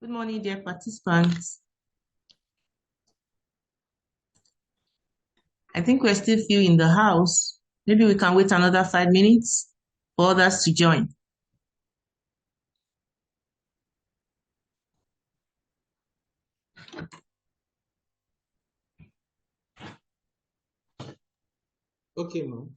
Good morning, dear participants. I think we're still few in the house. Maybe we can wait another 5 minutes for others to join. Okay, ma'am.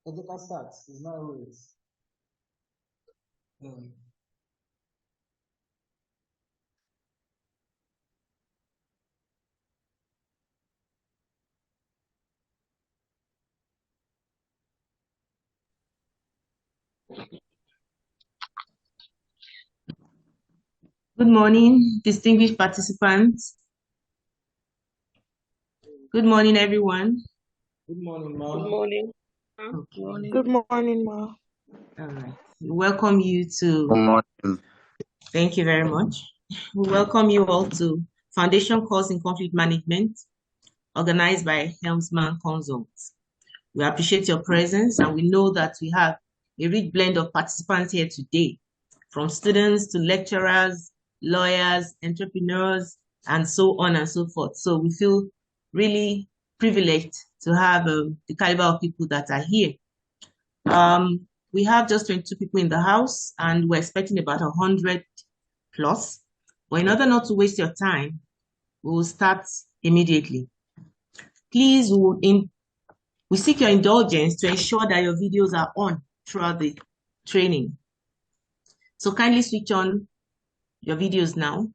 Okay, can start. It's not always. Good morning, distinguished participants. Good morning, everyone. Good morning, ma. Good morning. Okay. Good morning, ma. All right. We welcome you to, Good morning. thank you very much. We welcome you all to Foundation Course in Conflict Management, organized by Helmsman Consults. We appreciate your presence, and we know that we have a rich blend of participants here today, from students to lecturers, lawyers, entrepreneurs, and so on and so forth. So we feel really privileged to have the caliber of people that are here. We have just 22 people in the house, and we're expecting about 100 plus. But in order not to waste your time, we will start immediately. Please, we seek your indulgence to ensure that your videos are on throughout the training. So kindly switch on your videos now.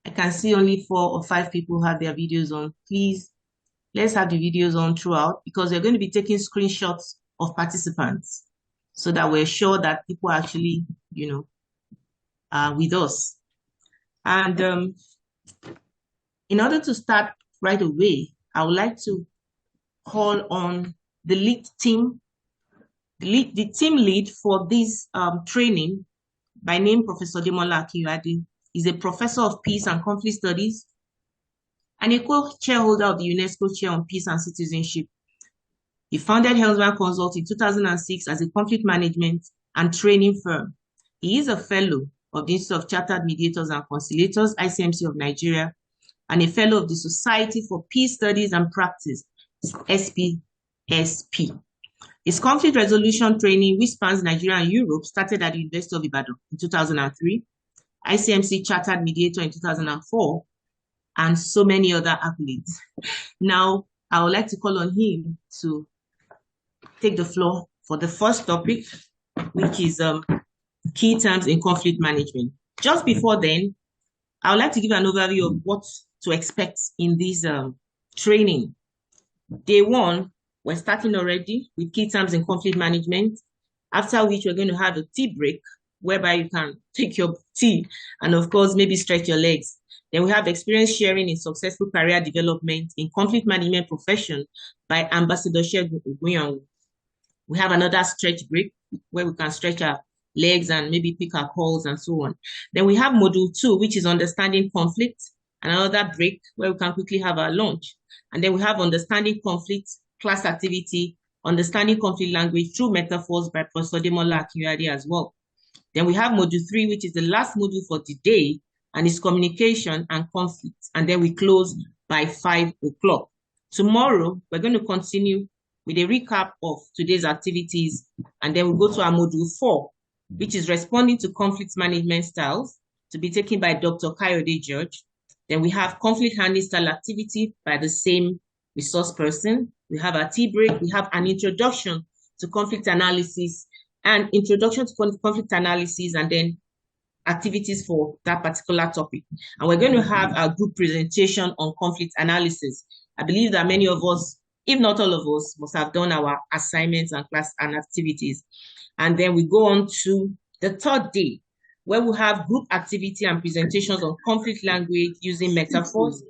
I can see only 4 or 5 people have their videos on. Please, let's have the videos on throughout, because we're going to be taking screenshots of participants so that we're sure that people actually, are with us. And in order to start right away, I would like to call on the lead team, the team lead for this training, by name Professor Demola Akirade. Is a professor of peace and conflict studies and a co-chairholder of the UNESCO Chair on Peace and Citizenship. He founded Helmsman Consult in 2006 as a conflict management and training firm. He is a fellow of the Institute of Chartered Mediators and Conciliators, ICMC of Nigeria, and a fellow of the Society for Peace Studies and Practice, SPSP. His conflict resolution training, which spans Nigeria and Europe, started at the University of Ibadan in 2003, ICMC Chartered Mediator in 2004, and so many other accolades. Now, I would like to call on him to take the floor for the first topic, which is key terms in conflict management. Just before then, I would like to give an overview of what to expect in this training. Day 1, we're starting already with key terms in conflict management, after which we're going to have a tea break, whereby you can take your tea and, of course, maybe stretch your legs. Then we have experience sharing in successful career development in conflict management profession by Ambassador Shegun Ogunyanwu. We have another stretch break where we can stretch our legs and maybe pick our calls and so on. Then we have module 2, which is understanding conflict, and another break where we can quickly have our lunch. And then we have understanding conflict, class activity, understanding conflict language through metaphors by Professor Demola Akirade as well. Then we have module 3, which is the last module for today, and it's communication and conflict. And then we close by 5 o'clock. Tomorrow, we're going to continue with a recap of today's activities, and then we'll go to our module 4, which is responding to conflict management styles, to be taken by Dr. Kayode George. Then we have conflict handling style activity by the same resource person. We have our tea break. We have an introduction to conflict analysis and introduction to conflict analysis, and then activities for that particular topic. And we're going to have a group presentation on conflict analysis. I believe that many of us, if not all of us, must have done our assignments and class and activities. And then we go on to the third day, where we have group activity and presentations on conflict language using metaphors.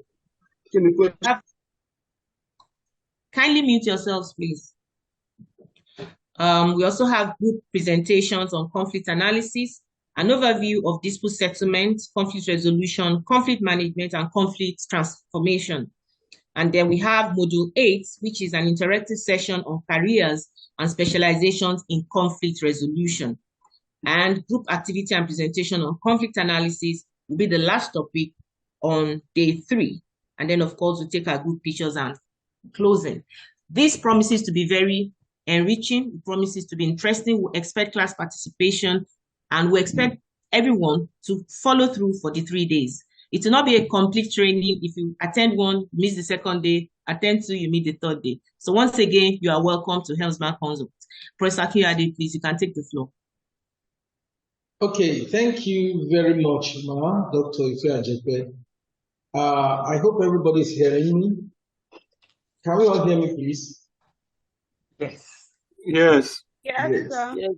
Kindly mute yourselves, please. We also have group presentations on conflict analysis, an overview of dispute settlement, conflict resolution, conflict management, and conflict transformation. And then we have module 8, which is an interactive session on careers and specializations in conflict resolution. And group activity and presentation on conflict analysis will be the last topic on day 3. And then, of course, we'll take our group pictures and closing. This promises to be very enriching. It promises to be interesting. We expect class participation, and we expect everyone to follow through for the 3 days. It will not be a complete training. If you attend one, miss the second day, attend to, you meet the third day. So once again, you are welcome to Helmsman Consult. Professor Kiyade, please, you can take the floor. Okay, thank you very much, Dr. Ife. I hope everybody is hearing me. Can we all hear me, please? Yes. Yes. Great. Yes.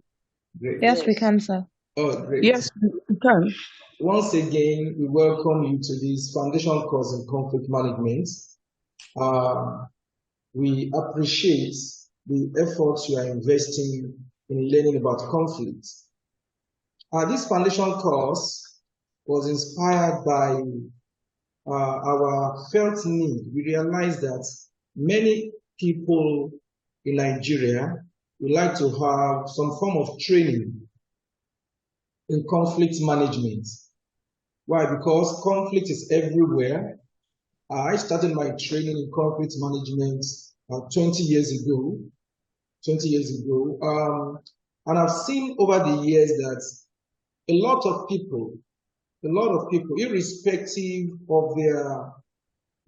Great. Yes, we can, sir. Oh, great. Yes, we can. Once again, we welcome you to this foundation course in conflict management. We appreciate the efforts you are investing in learning about conflict. This foundation course was inspired by our felt need. We realized that many people in Nigeria would like to have some form of training in conflict management. Why? Because conflict is everywhere. I started my training in conflict management 20 years ago. And I've seen over the years that a lot of people, irrespective of their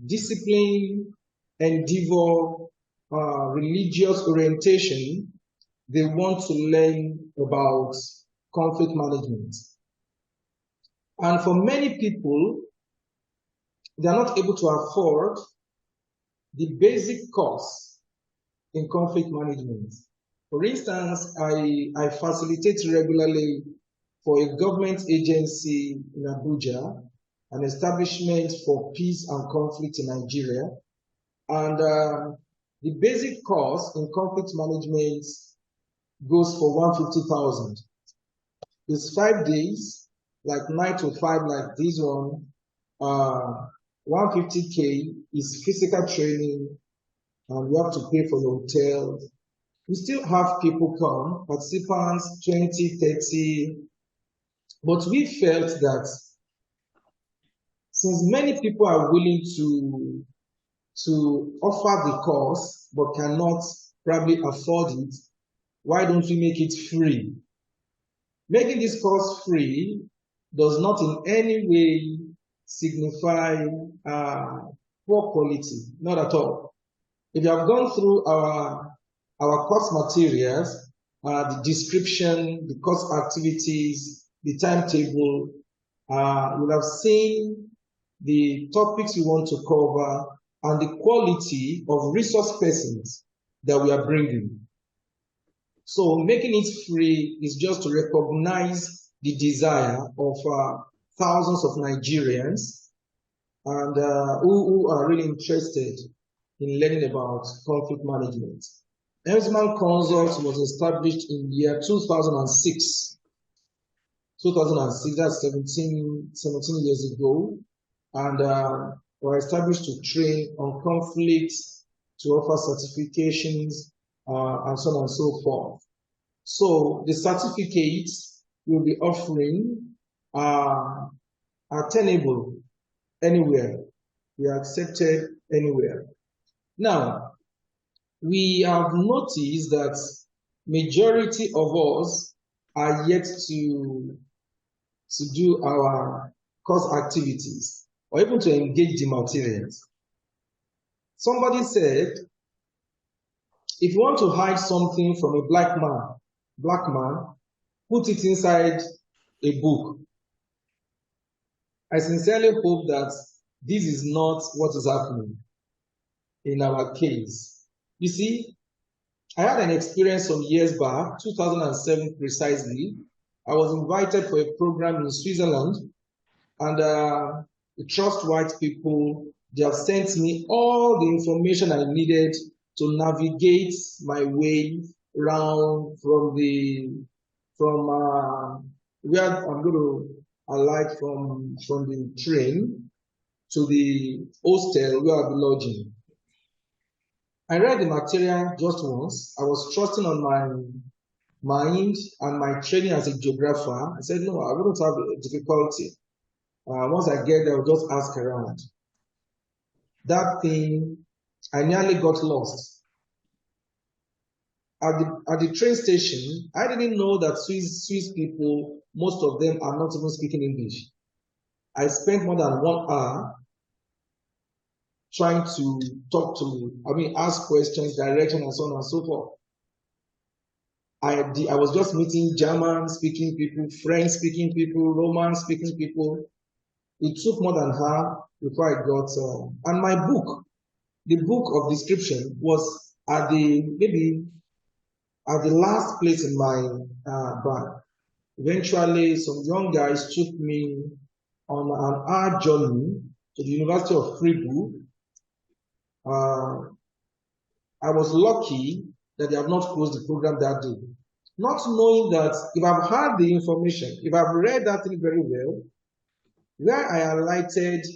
discipline, endeavor, religious orientation, they want to learn about conflict management. And for many people, they are not able to afford the basic course in conflict management. For instance, I facilitate regularly for a government agency in Abuja, an establishment for peace and conflict in Nigeria. And the basic course in conflict management goes for 150,000. It's 5 days, like 9 to 5, like this one. 150K is physical training, and you have to pay for the hotel. We still have people come, participants, 20, 30, but we felt that since many people are willing to offer the course but cannot probably afford it, why don't we make it free? Making this course free does not in any way signify poor quality, not at all. If you have gone through our course materials, the description, the course activities, the timetable, you'll have seen the topics we want to cover and the quality of resource persons that we are bringing. So making it free is just to recognize the desire of thousands of Nigerians and who are really interested in learning about conflict management. Helmsman Consult was established in the year 2006. 2006, that's 17 years ago, and were established to train on conflicts, to offer certifications, and so on and so forth. So the certificates we'll be offering are attainable anywhere. We are accepted anywhere. Now, we have noticed that majority of us are yet to do our course activities or even to engage the materials. Somebody said, if you want to hide something from a black man, put it inside a book. I sincerely hope that this is not what is happening in our case. You see, I had an experience some years back, 2007 precisely. I was invited for a program in Switzerland, and the Trust White people, they have sent me all the information I needed to navigate my way around from where I'm going to alight from the train to the hostel where I'll be lodging. I read the material just once. I was trusting on my mind and my training as a geographer. I said, no, I wouldn't have a difficulty. Once I get there, I'll just ask around. That thing, I nearly got lost. At the train station, I didn't know that Swiss people, most of them are not even speaking English. I spent more than 1 hour trying to talk to, ask questions, direction, and so on and so forth. I was just meeting German-speaking people, French-speaking people, Roman-speaking people. It took more than half before I got, and my book, the book of description, was at the last place in my bag. Eventually, some young guys took me on an hour journey to the University of Freiburg. I was lucky that they have not closed the program that day. Not knowing that if I've had the information, if I've read that thing very well, where I alighted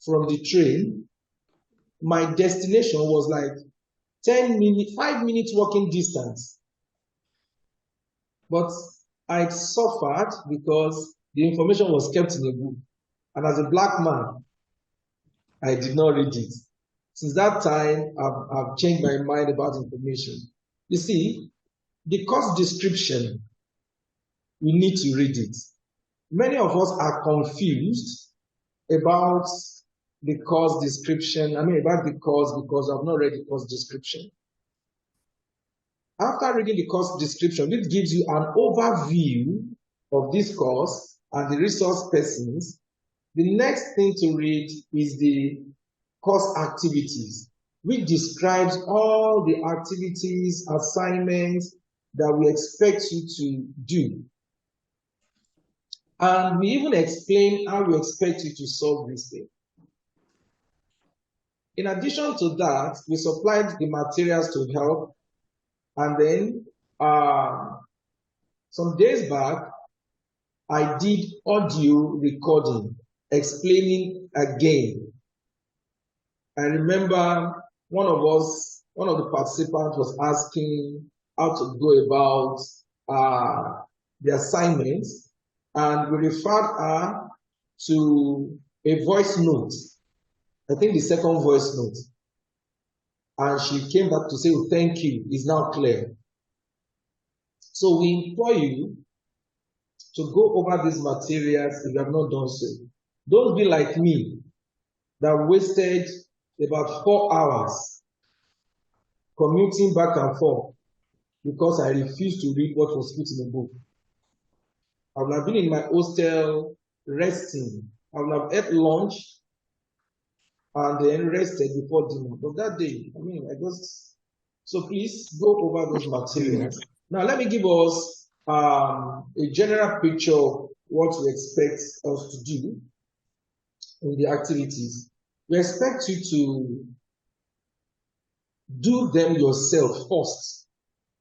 from the train, my destination was like 5 minutes walking distance. But I suffered because the information was kept in a book. And as a black man, I did not read it. Since that time, I've changed my mind about information. You see, the course description, we need to read it. Many of us are confused about the course description. About the course because I've not read the course description. After reading the course description, it gives you an overview of this course and the resource persons. The next thing to read is the course activities, which describes all the activities, assignments that we expect you to do. And we even explain how we expect you to solve this thing. In addition to that, we supplied the materials to help. And then some days back, I did audio recording, explaining again. I remember one of the participants was asking how to go about the assignments, and we referred her to a voice note. I think the second voice note. And she came back to say, oh, thank you, it's now clear. So we implore you to go over these materials if you have not done so. Don't be like me that wasted about 4 hours commuting back and forth because I refused to read what was put in the book. I would have been in my hostel resting. I would have ate lunch and then rested before dinner. But that day, so please go over those materials. Now, let me give us a general picture of what we expect us to do in the activities. We expect you to do them yourself first.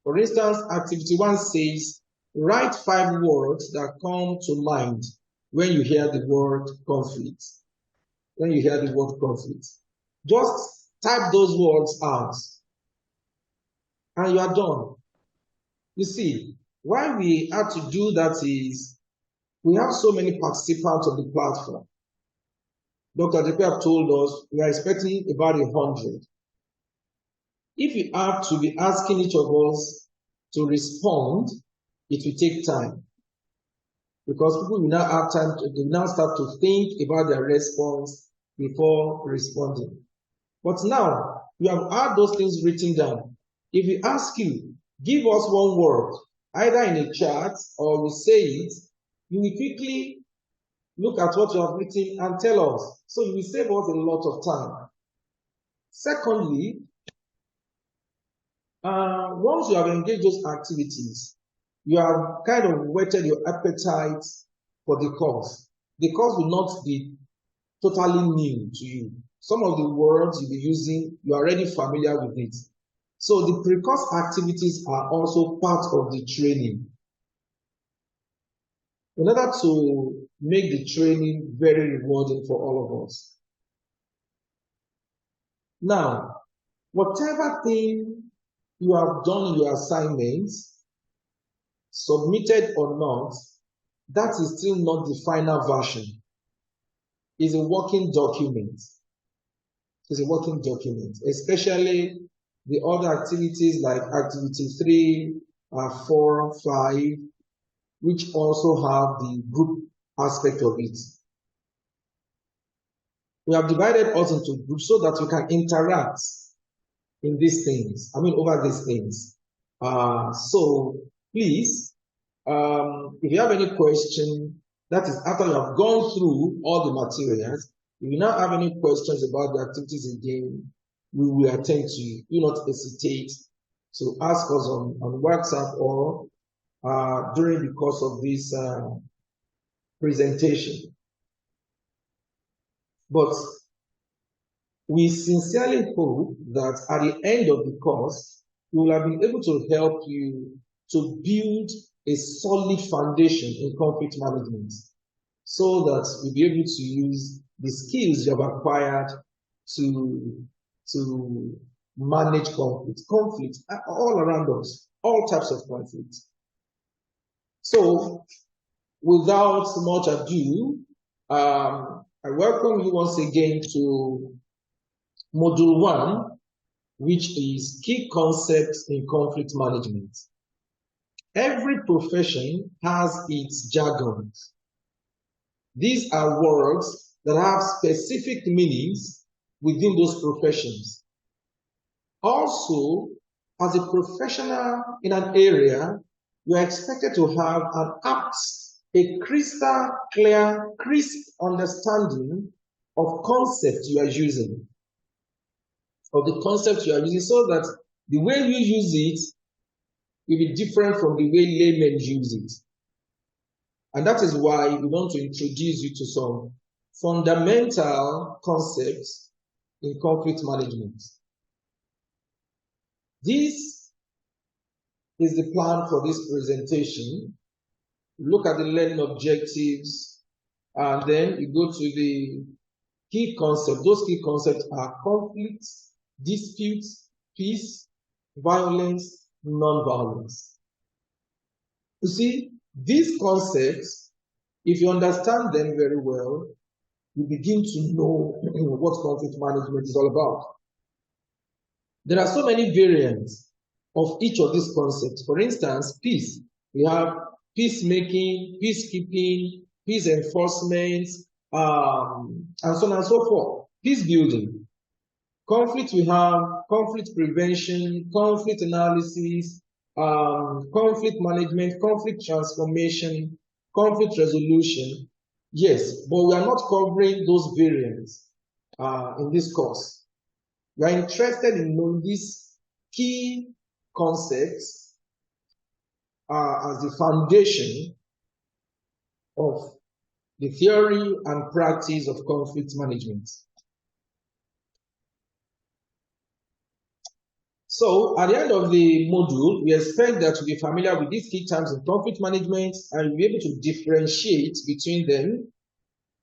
For instance, activity 1 says, write 5 words that come to mind when you hear the word conflict. When you hear the word conflict, just type those words out and you are done. You see, why we have to do that is we have so many participants on the platform. Dr. Depe have told us we are expecting about 100. If you have to be asking each of us to respond, it will take time. Because people will now have time to now start to think about their response before responding. But now, you have had those things written down. If we ask you, give us 1 word, either in a chat or we say it, you will quickly look at what you have written and tell us. So you will save us a lot of time. Secondly, once you have engaged those activities, you have kind of whetted your appetite for the course. The course will not be totally new to you. Some of the words you'll be using, you're already familiar with it. So the pre-course activities are also part of the training. In order to make the training very rewarding for all of us. Now, whatever thing you have done in your assignments, submitted or not, that is still not the final version. It's a working document. It's a working document, especially the other activities like activity 3, 4, 5, which also have the group aspect of it. we have divided us into groups so that we can interact in these things. Over these things. So please, if you have any question, that is after you have gone through all the materials, if you now have any questions about the activities again, we will attend to you. Do not hesitate to ask us on WhatsApp or during the course of this presentation. But we sincerely hope that at the end of the course, we will have been able to help you to build a solid foundation in conflict management so that you'll be able to use the skills you have acquired to manage conflict all around us, all types of conflict. So, without much ado, I welcome you once again to Module 1, which is Key Concepts in Conflict Management. Every profession has its jargon. These are words that have specific meanings within those professions. Also, as a professional in an area, you are expected to have a crystal clear, crisp understanding of concept you are using, so that the way you use it will be different from the way laymen use it. And that is why we want to introduce you to some fundamental concepts in conflict management. This is the plan for this presentation. Look at the learning objectives, and then you go to the key concepts. Those key concepts are conflict, disputes, peace, violence, non-violence. You see, these concepts, if you understand them very well, you begin to know what conflict management is all about. There are so many variants of each of these concepts. For instance, peace. We have peacemaking, peacekeeping, peace enforcement, and so on and so forth. Peace building. Conflict, we have conflict prevention, conflict analysis, conflict management, conflict transformation, conflict resolution. Yes, but we are not covering those variants in this course. We are interested in knowing these key concepts as the foundation of the theory and practice of conflict management. So, at the end of the module, we expect that you'll be familiar with these key terms in conflict management and you'll be able to differentiate between them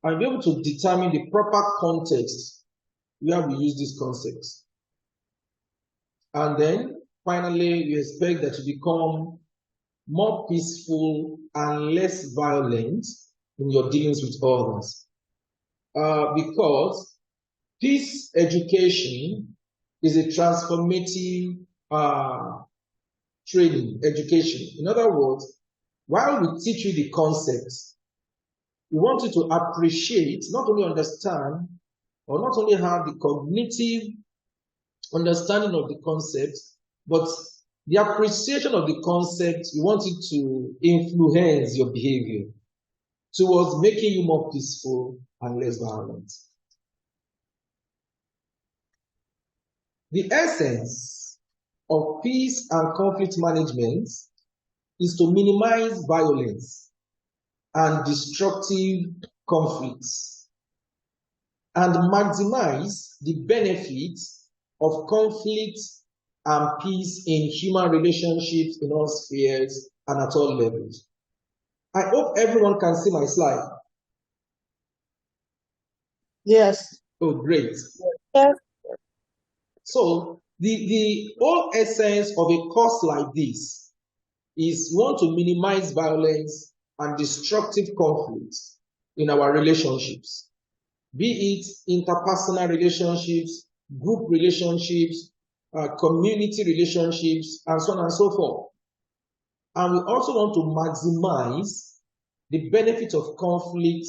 and be able to determine the proper context where we use these concepts. And then, finally, we expect that you become more peaceful and less violent in your dealings with others. Because peace education is a transformative training, education. In other words, while we teach you the concepts, we want you to appreciate, not only understand, or not only have the cognitive understanding of the concepts, but the appreciation of the concept, we want it to influence your behavior towards making you more peaceful and less violent. The essence of peace and conflict management is to minimize violence and destructive conflicts and maximize the benefits of conflict and peace in human relationships in all spheres and at all levels. I hope everyone can see my slide. Yes. Oh, great. Yes. So the whole essence of a course like this is we want to minimize violence and destructive conflicts in our relationships, be it interpersonal relationships, group relationships, community relationships, and so on and so forth. And we also want to maximize the benefit of conflict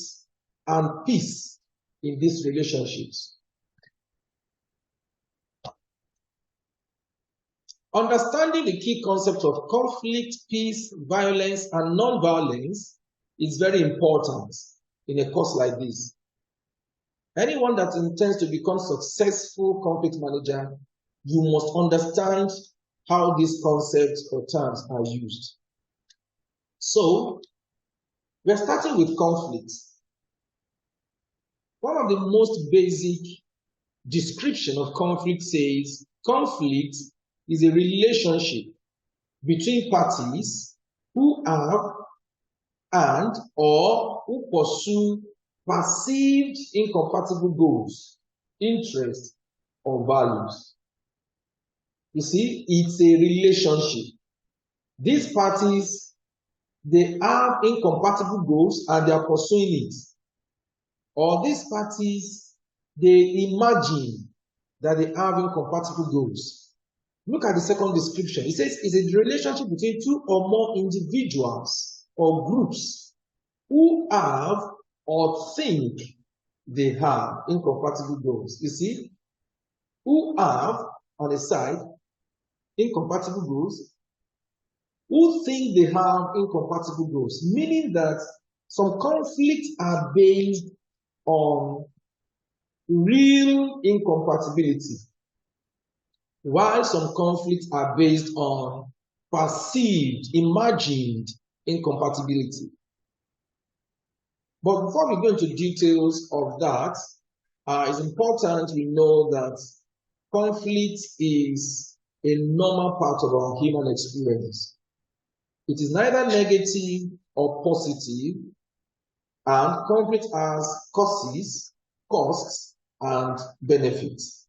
and peace in these relationships. Understanding the key concepts of conflict, peace, violence, and non-violence is very important in a course like this. Anyone that intends to become successful conflict manager, you must understand how these concepts or terms are used. So, we're starting with conflict. One of the most basic description of conflict says, conflict is a relationship between parties who have and or who pursue perceived incompatible goals, interests, or values. You see, it's a relationship. These parties, they have incompatible goals and they are pursuing it. Or these parties, they imagine that they have incompatible goals. Look at the second description. It says it's a relationship between two or more individuals or groups who have or think they have incompatible goals. You see, who have, on the side, incompatible goals, who think they have incompatible goals, meaning that some conflicts are based on real incompatibility, while some conflicts are based on perceived, imagined incompatibility. But before we go into details of that, it's important we know that conflict is a normal part of our human experience. It is neither negative or positive, and conflict has causes, costs, and benefits.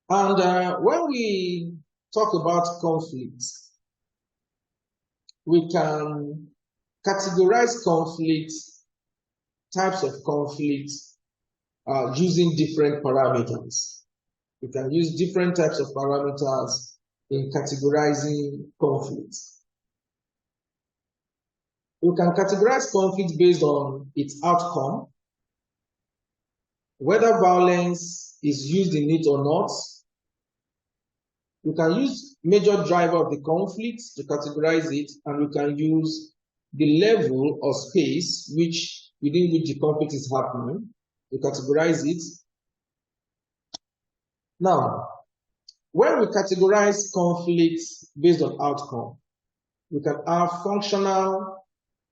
And when we talk about conflict, we can categorize conflict, types of conflict, using different parameters. We can use different types of parameters in categorizing conflicts. We can categorize conflict based on its outcome, whether violence is used in it or not. We can use major driver of the conflict to categorize it, and we can use the level or space within which the conflict is happening to categorize it. Now, when we categorize conflicts based on outcome, we can have functional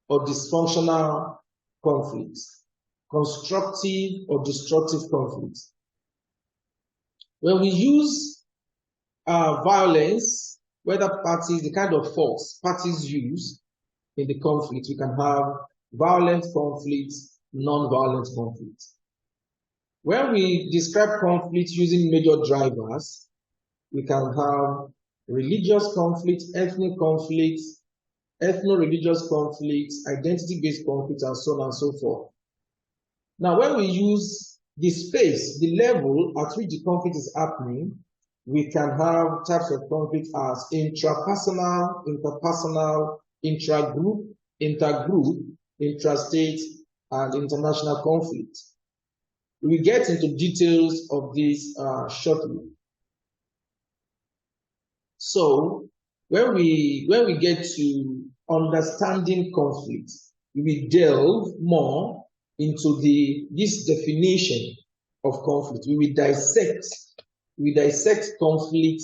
or dysfunctional conflicts, constructive or destructive conflicts. When we use violence, whether parties, the kind of force parties use in the conflict, we can have violent conflicts, non-violent conflicts. When we describe conflict using major drivers, we can have religious conflicts, ethnic conflicts, ethno-religious conflicts, identity-based conflicts, and so on and so forth. Now, when we use the space, the level at which the conflict is happening, we can have types of conflict as intrapersonal, interpersonal, intragroup, intergroup, intrastate, and international conflict. We get into details of this shortly. So, when we get to understanding conflict, we delve more into this definition of conflict. We dissect conflict,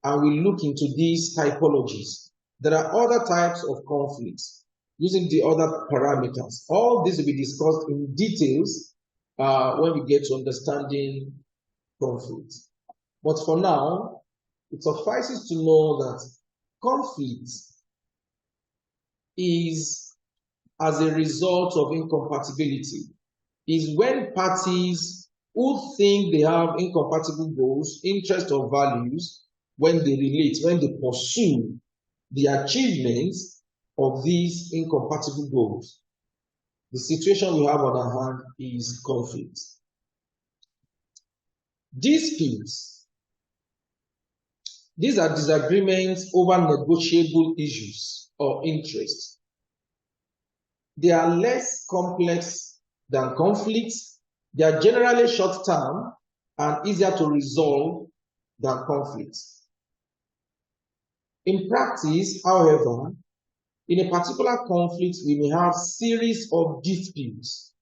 and we look into these typologies. There are other types of conflicts using the other parameters. All this will be discussed in details when we get to understanding conflict. But for now, it suffices to know that conflict is as a result of incompatibility, is when parties who think they have incompatible goals, interests, or values, when they relate, when they pursue the achievements of these incompatible goals. The situation we have on our hand is conflict. Disputes. These are disagreements over negotiable issues or interests. They are less complex than conflicts. They are generally short-term and easier to resolve than conflicts. In practice, however, in a particular conflict, we may have series of disputes.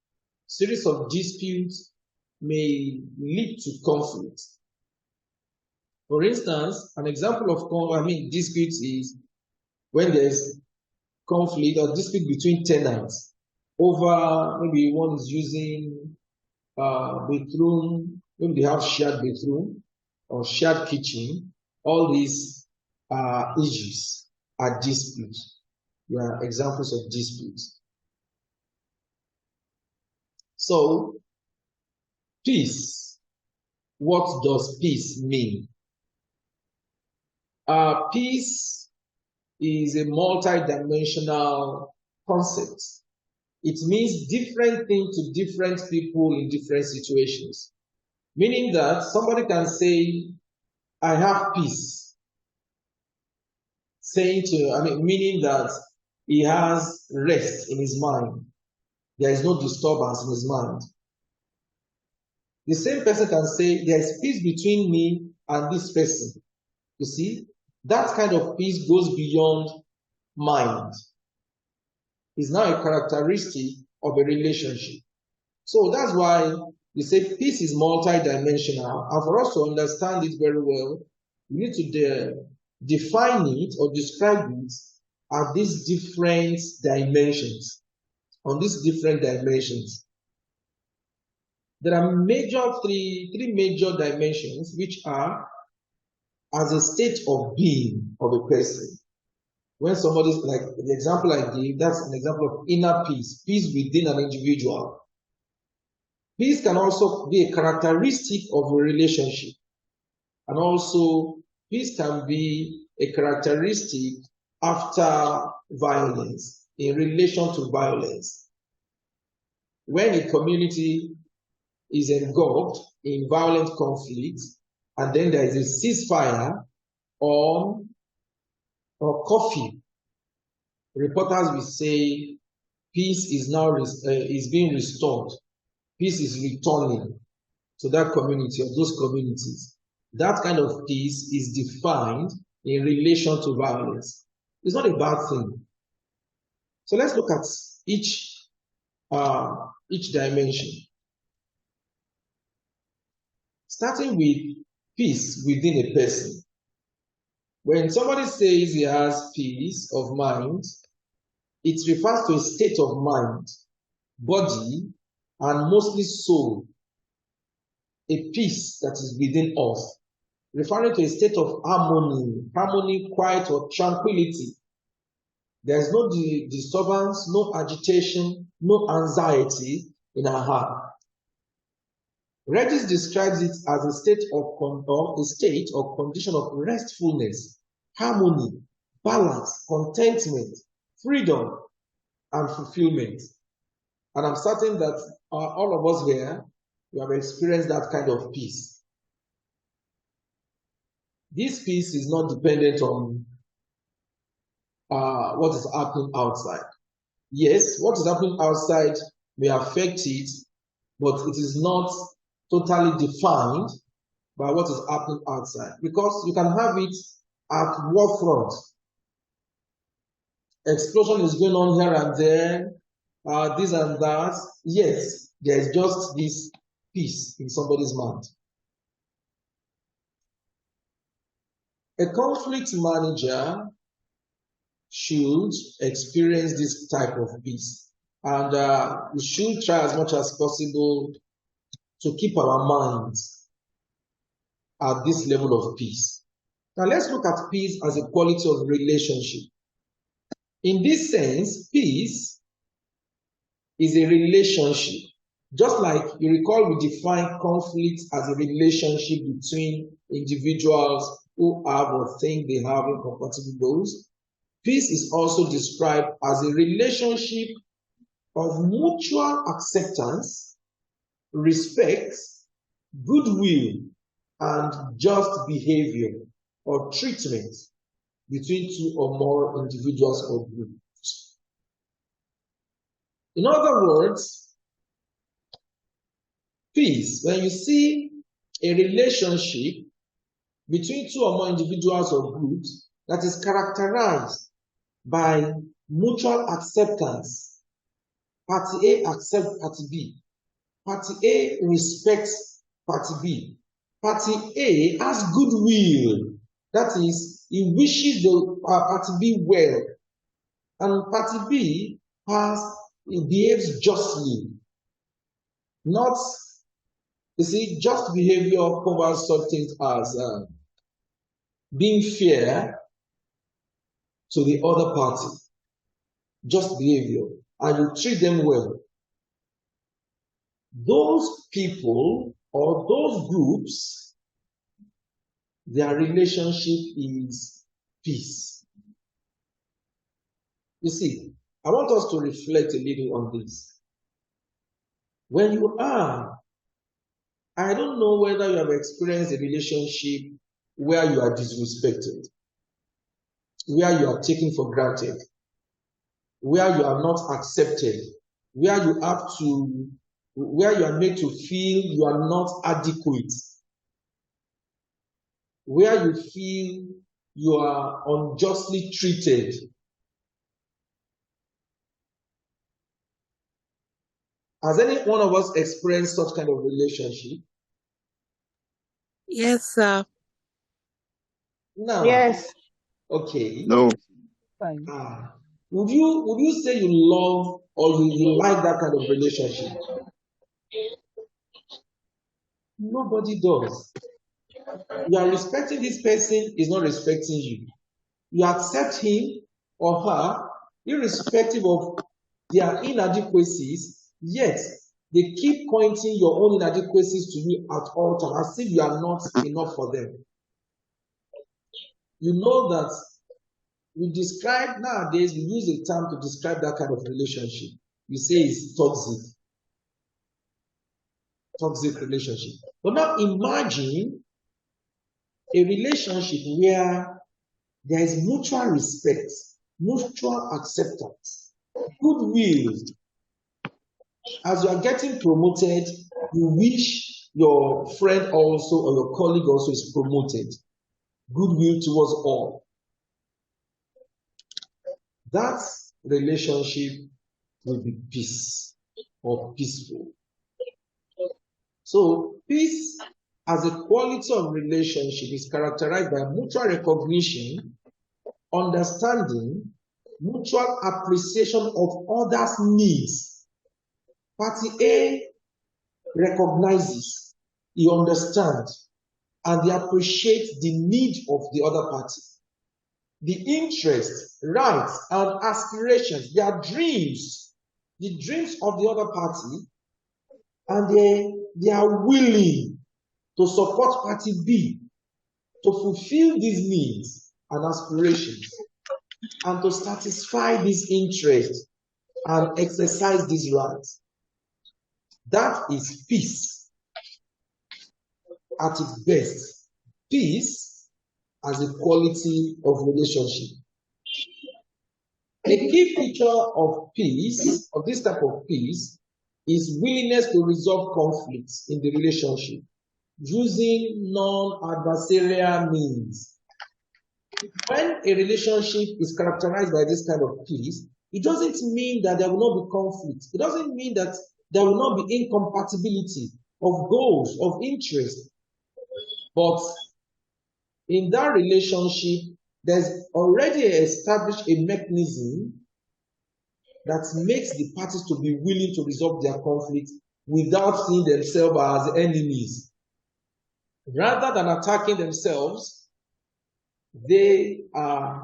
Series of disputes may lead to conflict. For instance, an example of disputes is when there's conflict or dispute between tenants over maybe one is using bedroom, maybe they have shared bedroom or shared kitchen. All these issues are disputes. They are examples of disputes. So, peace. What does peace mean? Peace is a multi-dimensional concept. It means different things to different people in different situations. Meaning that somebody can say, I have peace. Meaning that he has rest in his mind. There is no disturbance in his mind. The same person can say, there is peace between me and this person. You see, that kind of peace goes beyond mind. It's now a characteristic of a relationship. So that's why we say peace is multidimensional. And for us to understand it very well, we need to define it or describe it at these different dimensions. On these different dimensions. There are three major dimensions, which are as a state of being of a person. When somebody's like the example I gave, that's an example of inner peace, peace within an individual. Peace can also be a characteristic of a relationship. And also, peace can be a characteristic after violence, in relation to violence. When a community is engulfed in violent conflict, and then there is a ceasefire or curfew, reporters will say peace is now is being restored. Peace is returning to that community or those communities. That kind of peace is defined in relation to violence. It's not a bad thing. So let's look at each dimension. Starting with peace within a person. When somebody says he has peace of mind, it refers to a state of mind, body, and mostly soul. A peace that is within us, referring to a state of harmony, quiet, or tranquility. There is no disturbance, no agitation, no anxiety in our heart. Regis describes it as a state or condition of restfulness, harmony, balance, contentment, freedom, and fulfillment. And I'm certain that all of us here, we have experienced that kind of peace. This peace is not dependent on what is happening outside. Yes, what is happening outside may affect it, but it is not totally defined by what is happening outside, because you can have it at war front. Explosion is going on here and there, this and that. Yes, there is just this peace in somebody's mind. A conflict manager should experience this type of peace, and we should try as much as possible to keep our minds at this level of peace. Now let's look at peace as a quality of relationship. In this sense, peace is a relationship. Just like you recall, we define conflict as a relationship between individuals who have or think they have incompatible goals. Peace is also described as a relationship of mutual acceptance, respect, goodwill, and just behavior or treatment between two or more individuals or groups. In other words, peace, when you see a relationship between two or more individuals or groups that is characterized by mutual acceptance, party A accepts party B, party A respects party B, party A has goodwill, that is, he wishes the party B well, and party B behaves justly, not, you see, just behavior covers such things as being fair to the other party, just behavior, and you treat them well. Those people or those groups, their relationship is peace. You see, I want us to reflect a little on this. When you are, I don't know whether you have experienced a relationship where you are disrespected, where you are taken for granted, where you are not accepted, where you are made to feel you are not adequate, where you feel you are unjustly treated. Has any one of us experienced such kind of relationship? Yes, sir. No. Yes. Okay. No. Fine. Would you say you love or you like that kind of relationship? Nobody does. You are respecting this person, is not respecting you. You accept him or her, irrespective of their inadequacies, yet they keep pointing your own inadequacies to you at all times, as if you are not enough for them. You know that we describe, nowadays, we use a term to describe that kind of relationship. We say it's toxic. Toxic relationship. But now imagine a relationship where there is mutual respect, mutual acceptance, goodwill. As you are getting promoted, you wish your friend also or your colleague also is promoted. Goodwill towards all. That relationship will be peace or peaceful. So peace as a quality of relationship is characterized by mutual recognition, understanding, mutual appreciation of others' needs. Party A recognizes, he understands, and they appreciate the need of the other party. The interests, rights, and aspirations, their dreams, the dreams of the other party, and they are willing to support party B to fulfill these needs and aspirations and to satisfy these interests and exercise these rights. That is peace at its best. Peace as a quality of relationship. A key feature of peace, of this type of peace, is willingness to resolve conflicts in the relationship using non-adversarial means. When a relationship is characterized by this kind of peace, it doesn't mean that there will not be conflict. It doesn't mean that there will not be incompatibility of goals, of interest. But in that relationship, there's already established a mechanism that makes the parties to be willing to resolve their conflict without seeing themselves as enemies. Rather than attacking themselves, they are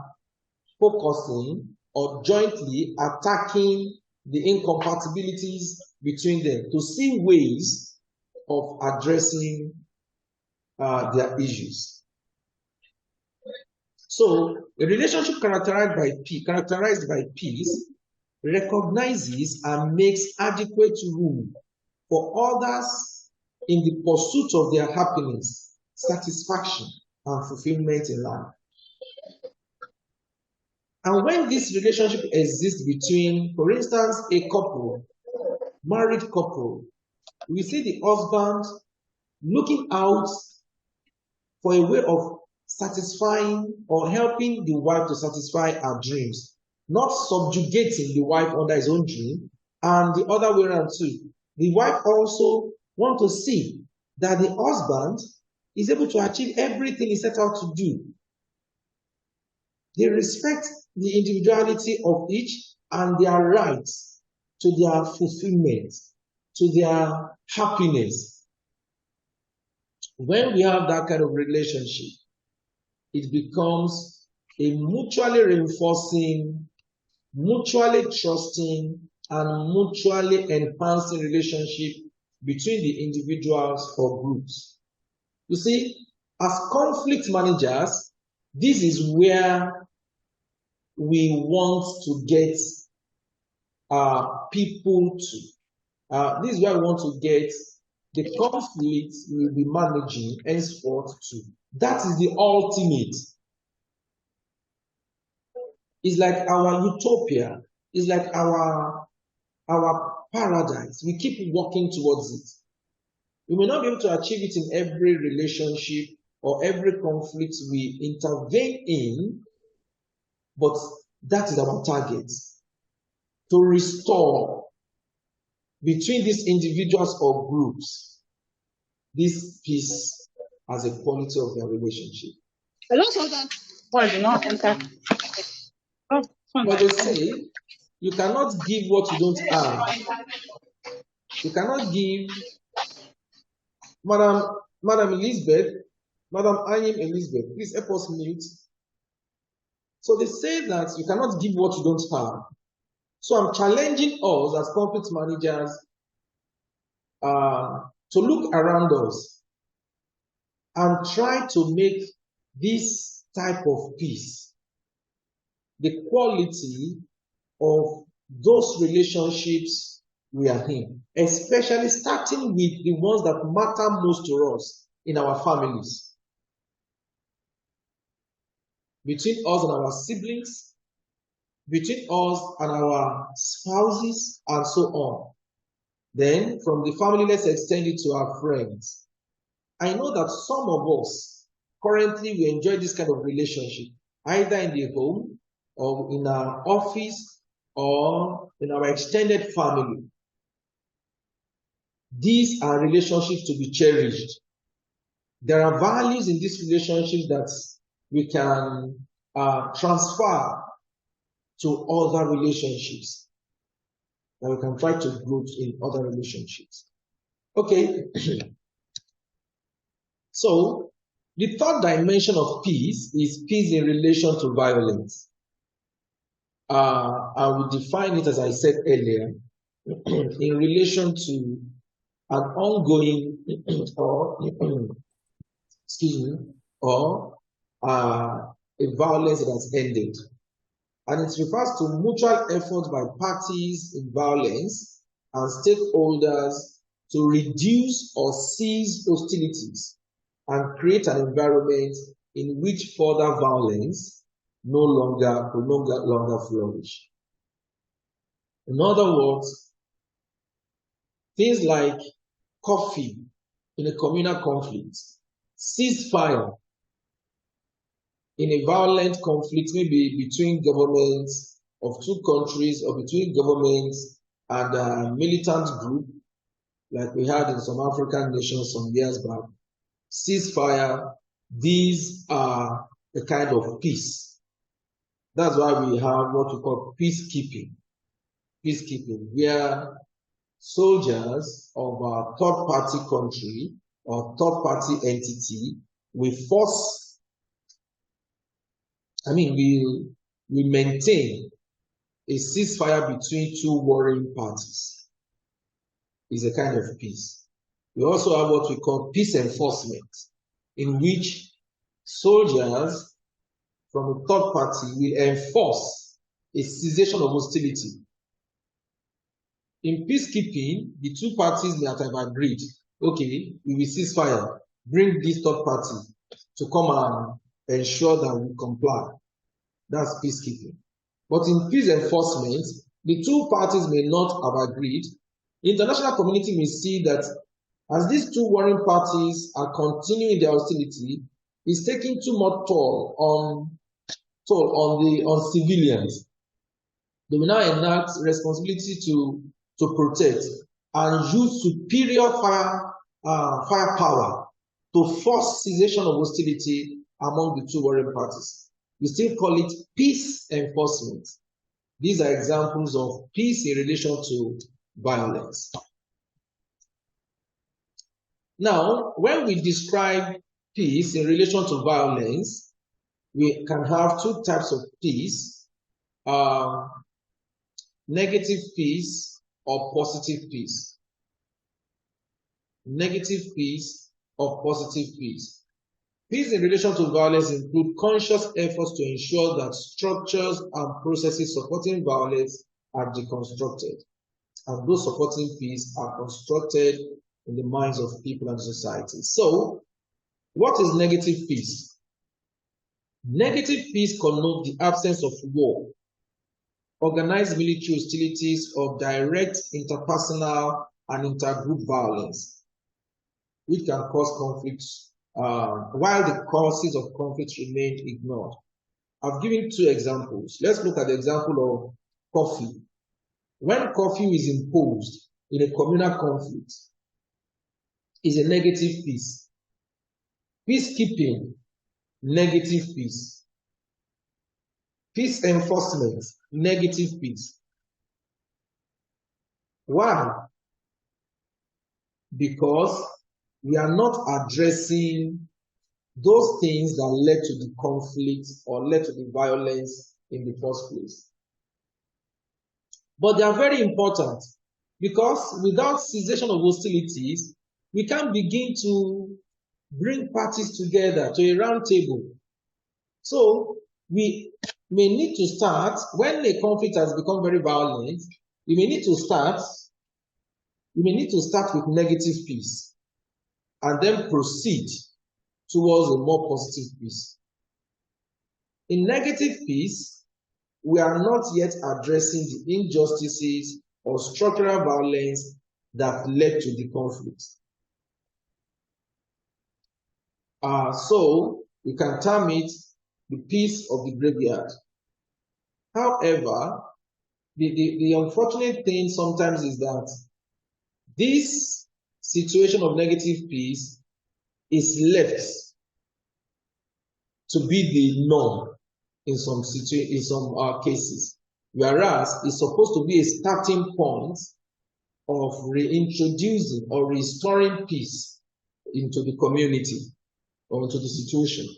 focusing or jointly attacking the incompatibilities between them to see ways of addressing their issues. So, a relationship characterized by peace recognizes and makes adequate room for others in the pursuit of their happiness, satisfaction, and fulfillment in life. And when this relationship exists between, for instance, a couple, married couple, we see the husband looking out for a way of satisfying or helping the wife to satisfy her dreams, not subjugating the wife under his own dream, and the other way around too. The wife also wants to see that the husband is able to achieve everything he set out to do. They respect the individuality of each and their rights to their fulfillment, to their happiness. When we have that kind of relationship, it becomes a mutually reinforcing, mutually trusting, and mutually enhancing relationship between the individuals or groups. You see, as conflict managers, this is where we want to get people to. This is where we want to get the conflict we will be managing henceforth to. That is the ultimate. It's like our utopia. It's like our paradise. We keep working towards it. We may not be able to achieve it in every relationship or every conflict we intervene in, but that is our target. To restore between these individuals or groups this peace as a quality of their relationship. But they say you cannot give what you don't have. You cannot give Madam Elizabeth, Madam Anyim Elizabeth, please help us mute. So they say that you cannot give what you don't have. So I'm challenging us as conflict managers to look around us and try to make this type of peace the quality of those relationships we are in, especially starting with the ones that matter most to us in our families, between us and our siblings, between us and our spouses, and so on. Then from the family, let's extend it to our friends. I know that some of us currently we enjoy this kind of relationship, either in the home or in our office or in our extended family. These are relationships to be cherished. There are values in these relationships that we can transfer to other relationships, that we can try to grow in other relationships. Okay. So the third dimension of peace is peace in relation to violence. I will define it as I said earlier, in relation to an ongoing or a violence that has ended. And it refers to mutual effort by parties in violence and stakeholders to reduce or cease hostilities and create an environment in which further violence no longer flourish. In other words, things like coffee in a communal conflict, ceasefire in a violent conflict, maybe between governments of two countries or between governments and a militant group, like we had in some African nations some years back. Ceasefire, these are a kind of peace. That's why we have what we call peacekeeping. Peacekeeping, where soldiers of a third-party country or third-party entity will force, we maintain a ceasefire between two warring parties. It's a kind of peace. We also have what we call peace enforcement, in which soldiers from a third party will enforce a cessation of hostility. In peacekeeping, the two parties may have agreed, okay, we will cease fire, bring this third party to come and ensure that we comply. That's peacekeeping. But in peace enforcement, the two parties may not have agreed, International community may see that as these two warring parties are continuing their hostility, it's taking too much toll on civilians. They will now enact responsibility to protect and use superior firepower to force cessation of hostility among the two warring parties. We still call it peace enforcement. These are examples of peace in relation to violence. Now, when we describe peace in relation to violence, we can have two types of peace, negative peace or positive peace. Negative peace or positive peace. Peace in relation to violence include conscious efforts to ensure that structures and processes supporting violence are deconstructed, and those supporting peace are constructed in the minds of people and society. So, what is negative peace? Negative peace connotes the absence of war, organized military hostilities, or direct interpersonal and intergroup violence, which can cause conflicts while the causes of conflict remain ignored. I've given two examples. Let's look at the example of curfew. When curfew is imposed in a communal conflict, is a negative peace. Peacekeeping, negative peace. Peace enforcement, negative peace. Why? Because we are not addressing those things that led to the conflict or led to the violence in the first place. But they are very important because without cessation of hostilities, we can begin to bring parties together to a round table. So we may need to start, when a conflict has become very violent, we may need to start with negative peace and then proceed towards a more positive peace. In negative peace, we are not yet addressing the injustices or structural violence that led to the conflict. So we can term it the peace of the graveyard. However, the unfortunate thing sometimes is that this situation of negative peace is left to be the norm in some cases, whereas it's supposed to be a starting point of reintroducing or restoring peace into the community or into the situation.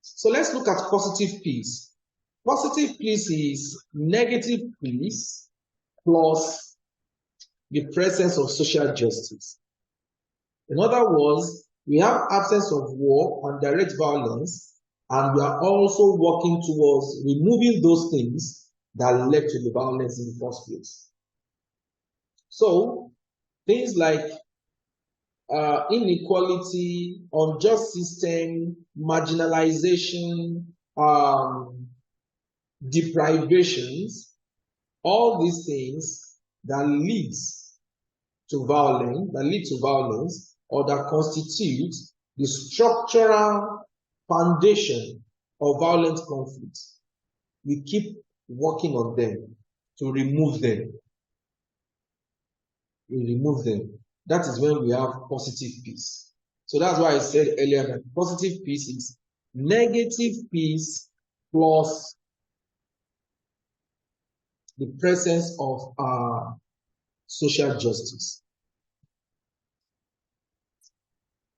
So let's look at positive peace. Positive peace is negative peace plus the presence of social justice. In other words, we have absence of war and direct violence, and we are also working towards removing those things that led to the violence in the first place. So, things like inequality, unjust system, marginalization, deprivations, all these things that lead to violence, or that constitute the structural foundation of violent conflict. We keep working on them to remove them. We remove them. That is when we have positive peace. So that's why I said earlier that positive peace is negative peace plus the presence of social justice.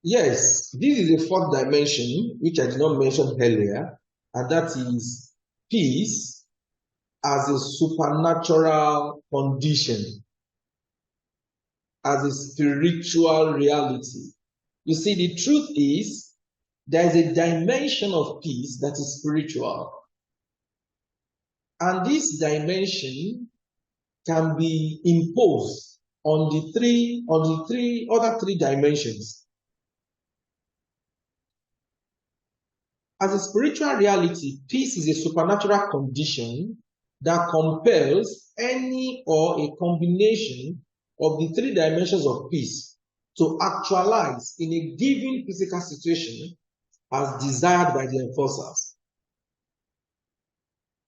Yes, this is a fourth dimension, which I did not mention earlier, and that is peace as a supernatural condition, as a spiritual reality. You see, the truth is, there is a dimension of peace that is spiritual. And this dimension can be imposed on the other three dimensions. As a spiritual reality, peace is a supernatural condition that compels any or a combination of the three dimensions of peace to actualize in a given physical situation as desired by the enforcers.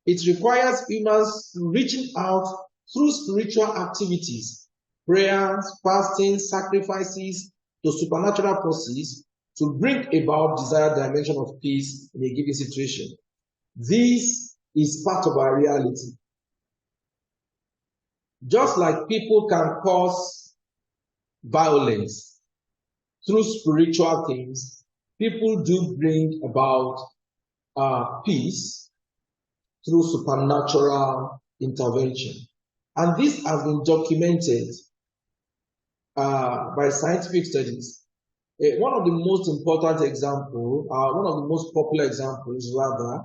It requires humans reaching out through spiritual activities, prayers, fasting, sacrifices to supernatural forces to bring about desired dimension of peace in a given situation. This is part of our reality. Just like people can cause violence through spiritual things, people do bring about peace through supernatural intervention. And this has been documented by scientific studies. One of the most important examples, one of the most popular examples rather,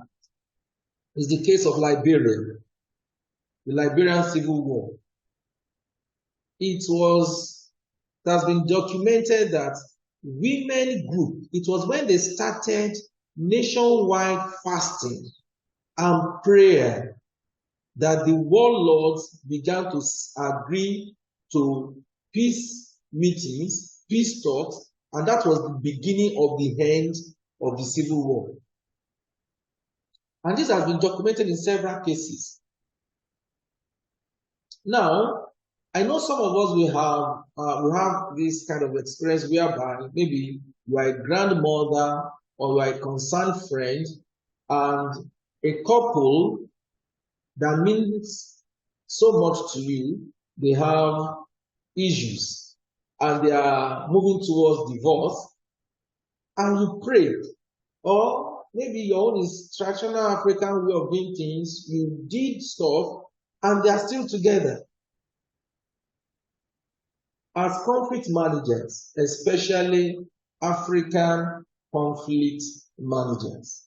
is the case of Liberia, the Liberian Civil War. It has been documented that women group, it was when they started nationwide fasting and prayer that the warlords began to agree to peace meetings, peace talks, and that was the beginning of the end of the Civil War. And this has been documented in several cases. Now, I know some of us will have this kind of experience whereby maybe you are a grandmother or you are a concerned friend and a couple that means so much to you, they have issues and they are moving towards divorce, and you pray, or maybe your own is traditional African way of doing things, you did stuff and they are still together. As conflict managers, especially African conflict managers,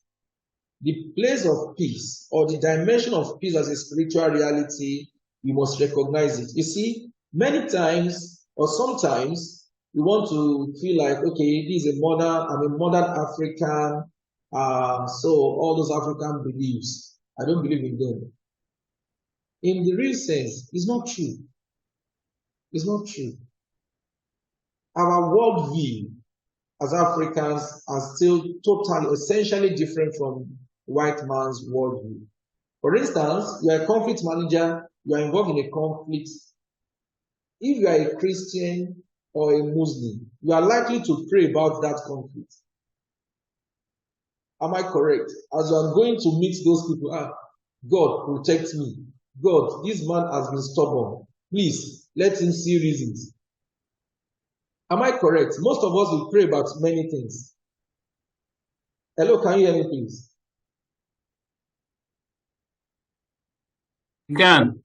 the place of peace or the dimension of peace as a spiritual reality, you must recognize it. You see, many times or sometimes we want to feel like, okay, this is I'm a modern African, so all those African beliefs, I don't believe in them. In the real sense, it's not true. It's not true. Our worldview as Africans are still totally, essentially different from white man's worldview. For instance, you are a conflict manager, you are involved in a conflict. If you are a Christian or a Muslim, you are likely to pray about that conflict. Am I correct? As you are going to meet those people, God, protect me. God, this man has been stubborn. Please, let him see reasons. Am I correct? Most of us will pray about many things. Hello, can you hear me, please? Can.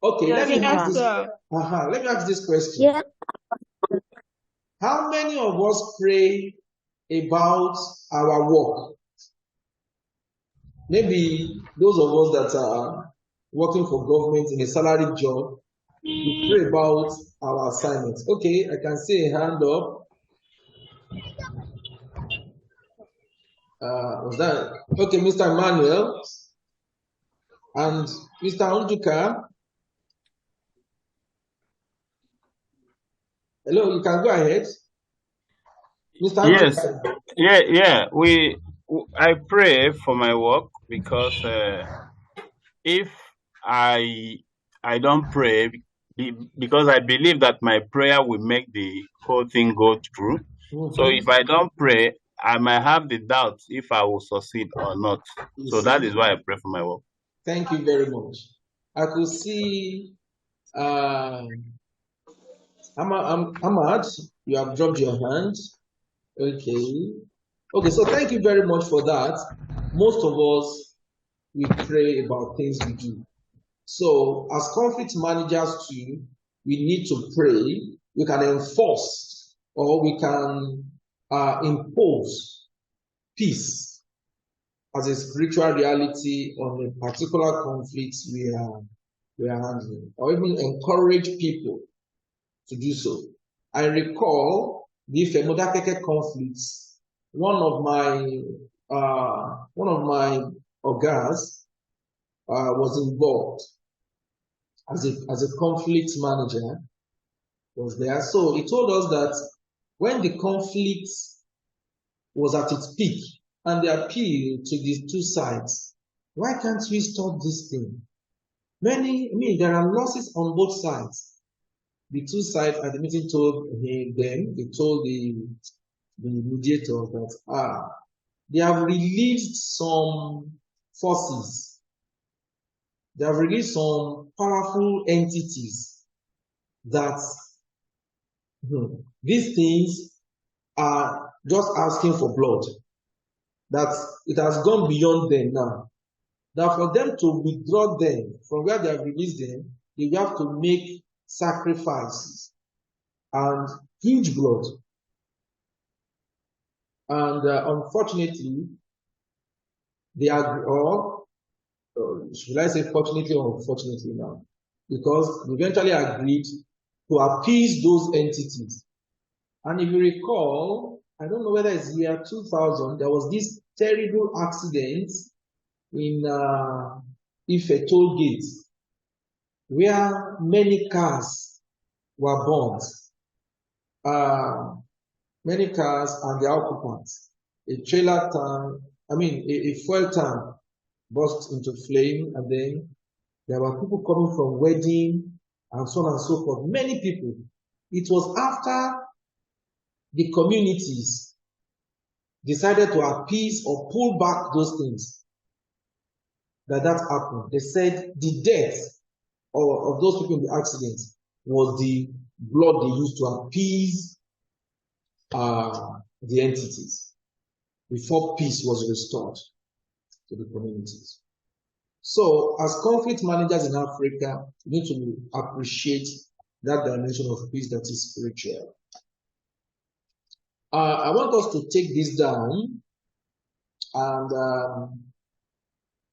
Okay, let me ask this question. Yeah. How many of us pray about our work? Maybe those of us that are working for government in a salaried job, we pray about our assignments. Okay, I can see a hand up. Was that okay, Mr. Emmanuel and Mr. Unduka? Hello, you can go ahead. Mr. Yes. Unduka. I pray for my work because if I don't pray because I believe that my prayer will make the whole thing go through. So if I don't pray, I might have the doubt if I will succeed or not. So that is why I pray for my work. Thank you very much. I could see Ahmad, you have dropped your hand. Okay, so thank you very much for that. Most of us, we pray about things we do. So as conflict managers too, we need to pray. We can enforce or we can impose peace as a spiritual reality on a particular conflict we are handling, or even encourage people to do so. I recall the Femodakeke conflicts. One of my ogas was involved as a conflict manager, was there. So he told us that when the conflict was at its peak and they appealed to the two sides, why can't we stop this thing? There are losses on both sides. The two sides at the meeting told they told the mediator that they have released some forces. They have released some powerful entities that these things are just asking for blood. That it has gone beyond them now. That for them to withdraw them from where they have released them, they have to make sacrifices and huge blood. And unfortunately, they are, or should I say fortunately or unfortunately now, because they eventually agreed to appease those entities. And if you recall, I don't know whether it's year 2000, there was this terrible accident in Ife toll gate, where many cars were burnt. Many cars and their occupants. A trailer tank, a fuel tank burst into flame, and then there were people coming from wedding and so on and so forth. Many people. It was after the communities decided to appease or pull back those things that happened. They said the death of those people in the accident was the blood they used to appease the entities before peace was restored to the communities. So, as conflict managers in Africa, we need to appreciate that dimension of peace that is spiritual. I want us to take this down, and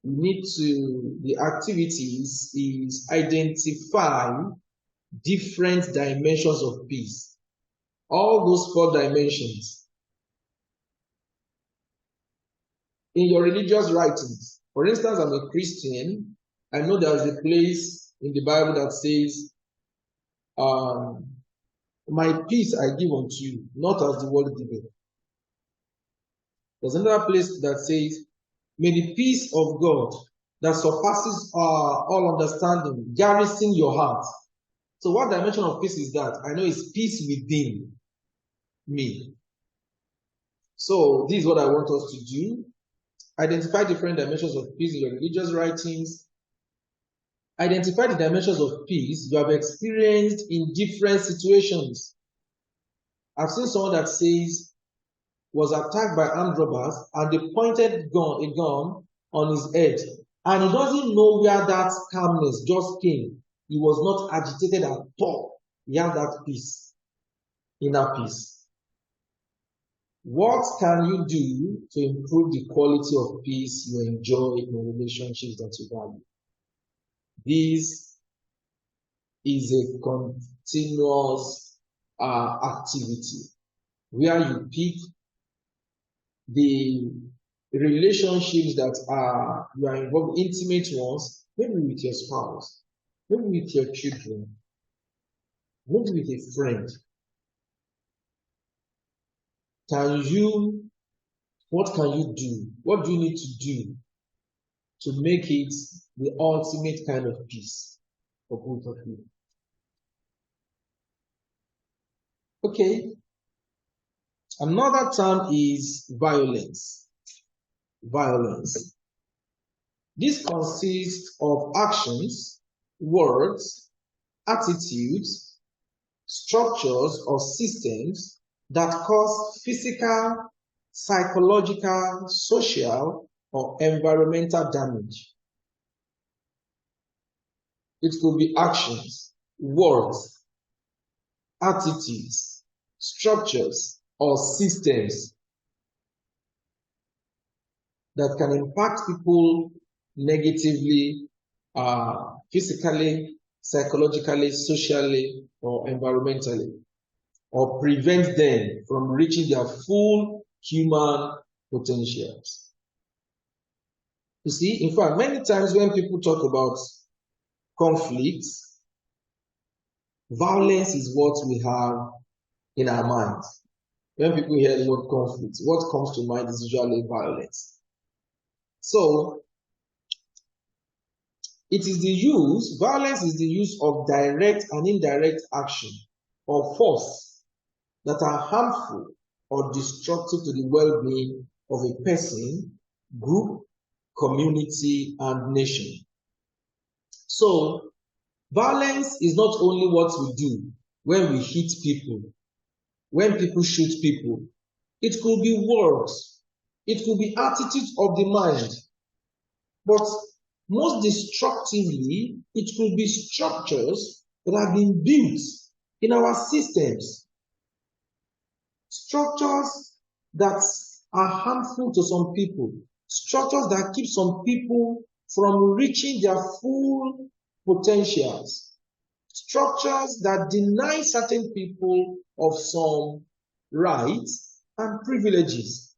the activities is identify different dimensions of peace. All those 4 dimensions. In your religious writings, for instance, I'm a Christian, I know there's a place in the Bible that says, my peace I give unto you, not as the world giveth. There's another place that says, may the peace of God that surpasses all understanding garrison your heart. So what dimension of peace is that? I know it's peace within me. So this is what I want us to do. Identify different dimensions of peace in your religious writings. Identify the dimensions of peace you have experienced in different situations. I've seen someone that says was attacked by armed robbers and they pointed a gun on his head, and he doesn't know where that calmness just came. He was not agitated at all. He had that peace, inner peace. What can you do to improve the quality of peace you enjoy in the relationships that you value? This is a continuous activity where you pick the relationships that you are involved in, intimate ones, maybe with your spouse, maybe with your children, maybe with a friend. What can you do? What do you need to do to make it the ultimate kind of peace for both of you? Okay. Another term is violence. Violence. This consists of actions, words, attitudes, structures, or systems that cause physical, psychological, social, or environmental damage. It could be actions, words, attitudes, structures, or systems that can impact people negatively, physically, psychologically, socially, or environmentally, or prevent them from reaching their full human potentials. You see, in fact, many times when people talk about conflicts, violence is what we have in our minds. When people hear the word conflict, what comes to mind is usually violence. So, violence is the use of direct and indirect action or force that are harmful or destructive to the well-being of a person, group, community, and nation. So, violence is not only what we do when we hit people, when people shoot people. It could be words, it could be attitudes of the mind, but most destructively, it could be structures that have been built in our systems. Structures that are harmful to some people. Structures that keep some people from reaching their full potentials. Structures that deny certain people of some rights and privileges.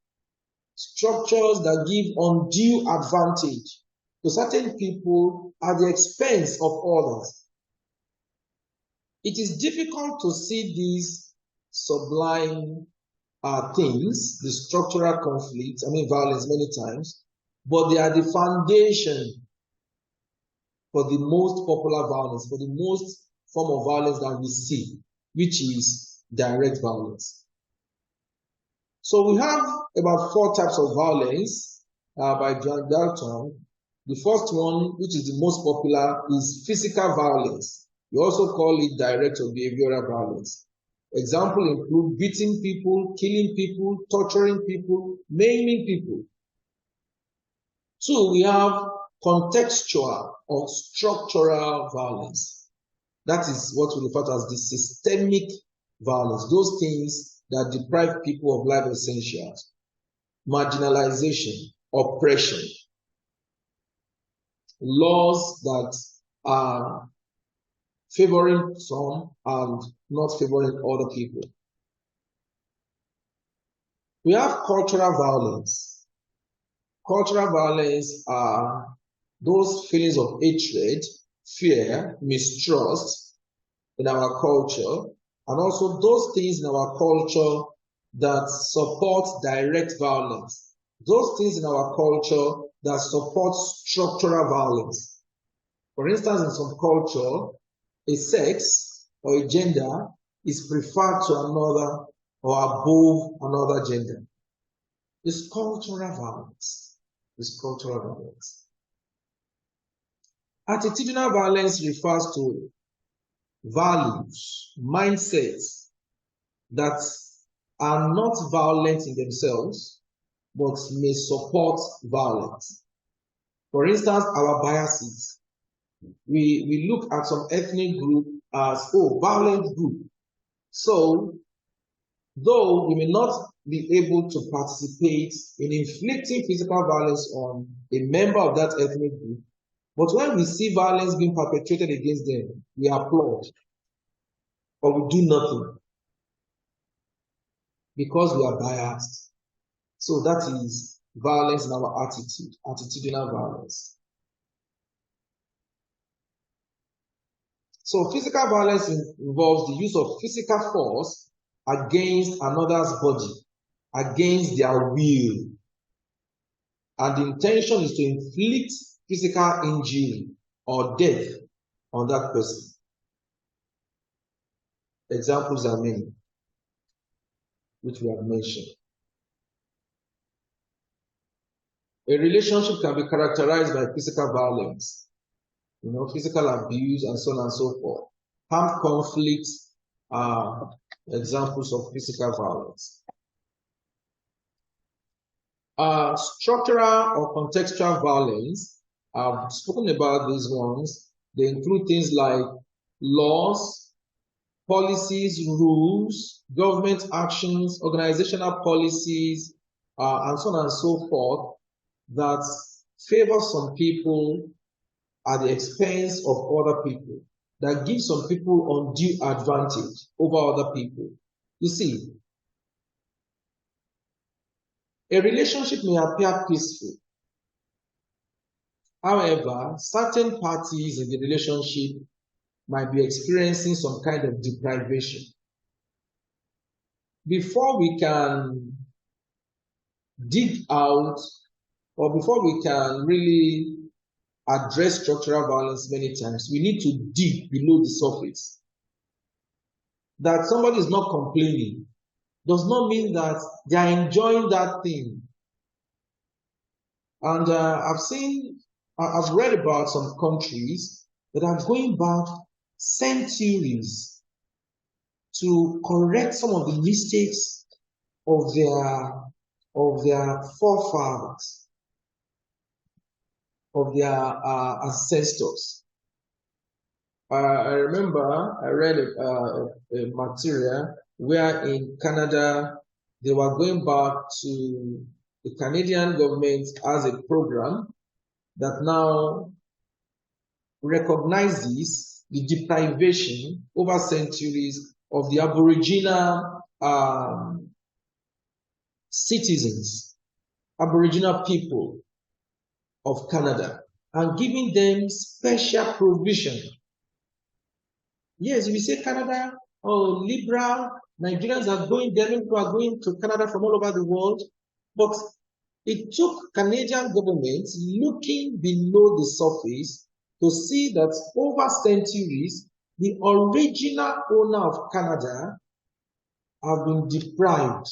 Structures that give undue advantage to certain people at the expense of others. It is difficult to see these sublime things, the structural conflict, violence many times, but they are the foundation for the most popular violence, for the most form of violence that we see, which is direct violence. So we have about 4 types of violence by John Dalton. The first one, which is the most popular, is physical violence. We also call it direct or behavioral violence. Examples include beating people, killing people, torturing people, maiming people. 2, we have contextual or structural violence. That is what we refer to as the systemic violence, those things that deprive people of life essentials, marginalization, oppression, laws that are favoring some and not favoring other people. We have cultural violence. Cultural violence are those feelings of hatred, fear, mistrust in our culture, and also those things in our culture that support direct violence. Those things in our culture that support structural violence. For instance, in some culture, a sex or a gender is preferred to another or above another gender. It's cultural violence. It's cultural violence. Attitudinal violence refers to values, mindsets that are not violent in themselves, but may support violence. For instance, our biases. We look at some ethnic group as, violent group. So, though we may not be able to participate in inflicting physical violence on a member of that ethnic group, but when we see violence being perpetrated against them, we applaud or we do nothing because we are biased. So that is violence in our attitude, attitudinal violence. So physical violence involves the use of physical force against another's body, against their will. And the intention is to inflict physical injury or death on that person. Examples are many, which we have mentioned. A relationship can be characterized by physical violence, physical abuse and so on and so forth. Armed conflicts are examples of physical violence. Structural or contextual violence, I've spoken about these ones. They include things like laws, policies, rules, government actions, organizational policies, and so on and so forth, that favor some people at the expense of other people, that give some people undue advantage over other people. You see, a relationship may appear peaceful, However, certain parties in the relationship might be experiencing some kind of deprivation. Before we can dig out, or before we can really address structural violence many times, we need to dig below the surface. That somebody is not complaining does not mean that they are enjoying that thing. And I've read about some countries that are going back centuries to correct some of the mistakes of their forefathers, of their ancestors. I remember I read a material where in Canada they were going back to the Canadian government as a program that now recognizes the deprivation over centuries of the Aboriginal citizens, Aboriginal people of Canada, and giving them special provision. Yes, we say Canada, oh, liberal, Nigerians are going there, people are going to Canada from all over the world, but it took Canadian government looking below the surface to see that over centuries, the original owner of Canada have been deprived.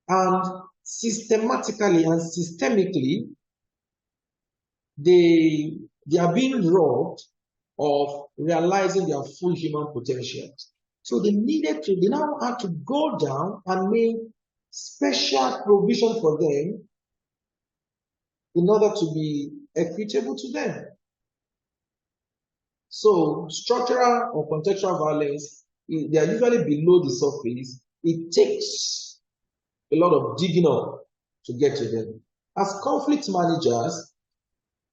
And systematically and systemically, they are being robbed of realizing their full human potential. So they now had to go down and make special provision for them in order to be equitable to them. So structural or contextual violence, they are usually below the surface. It takes a lot of digging up to get to them. As conflict managers,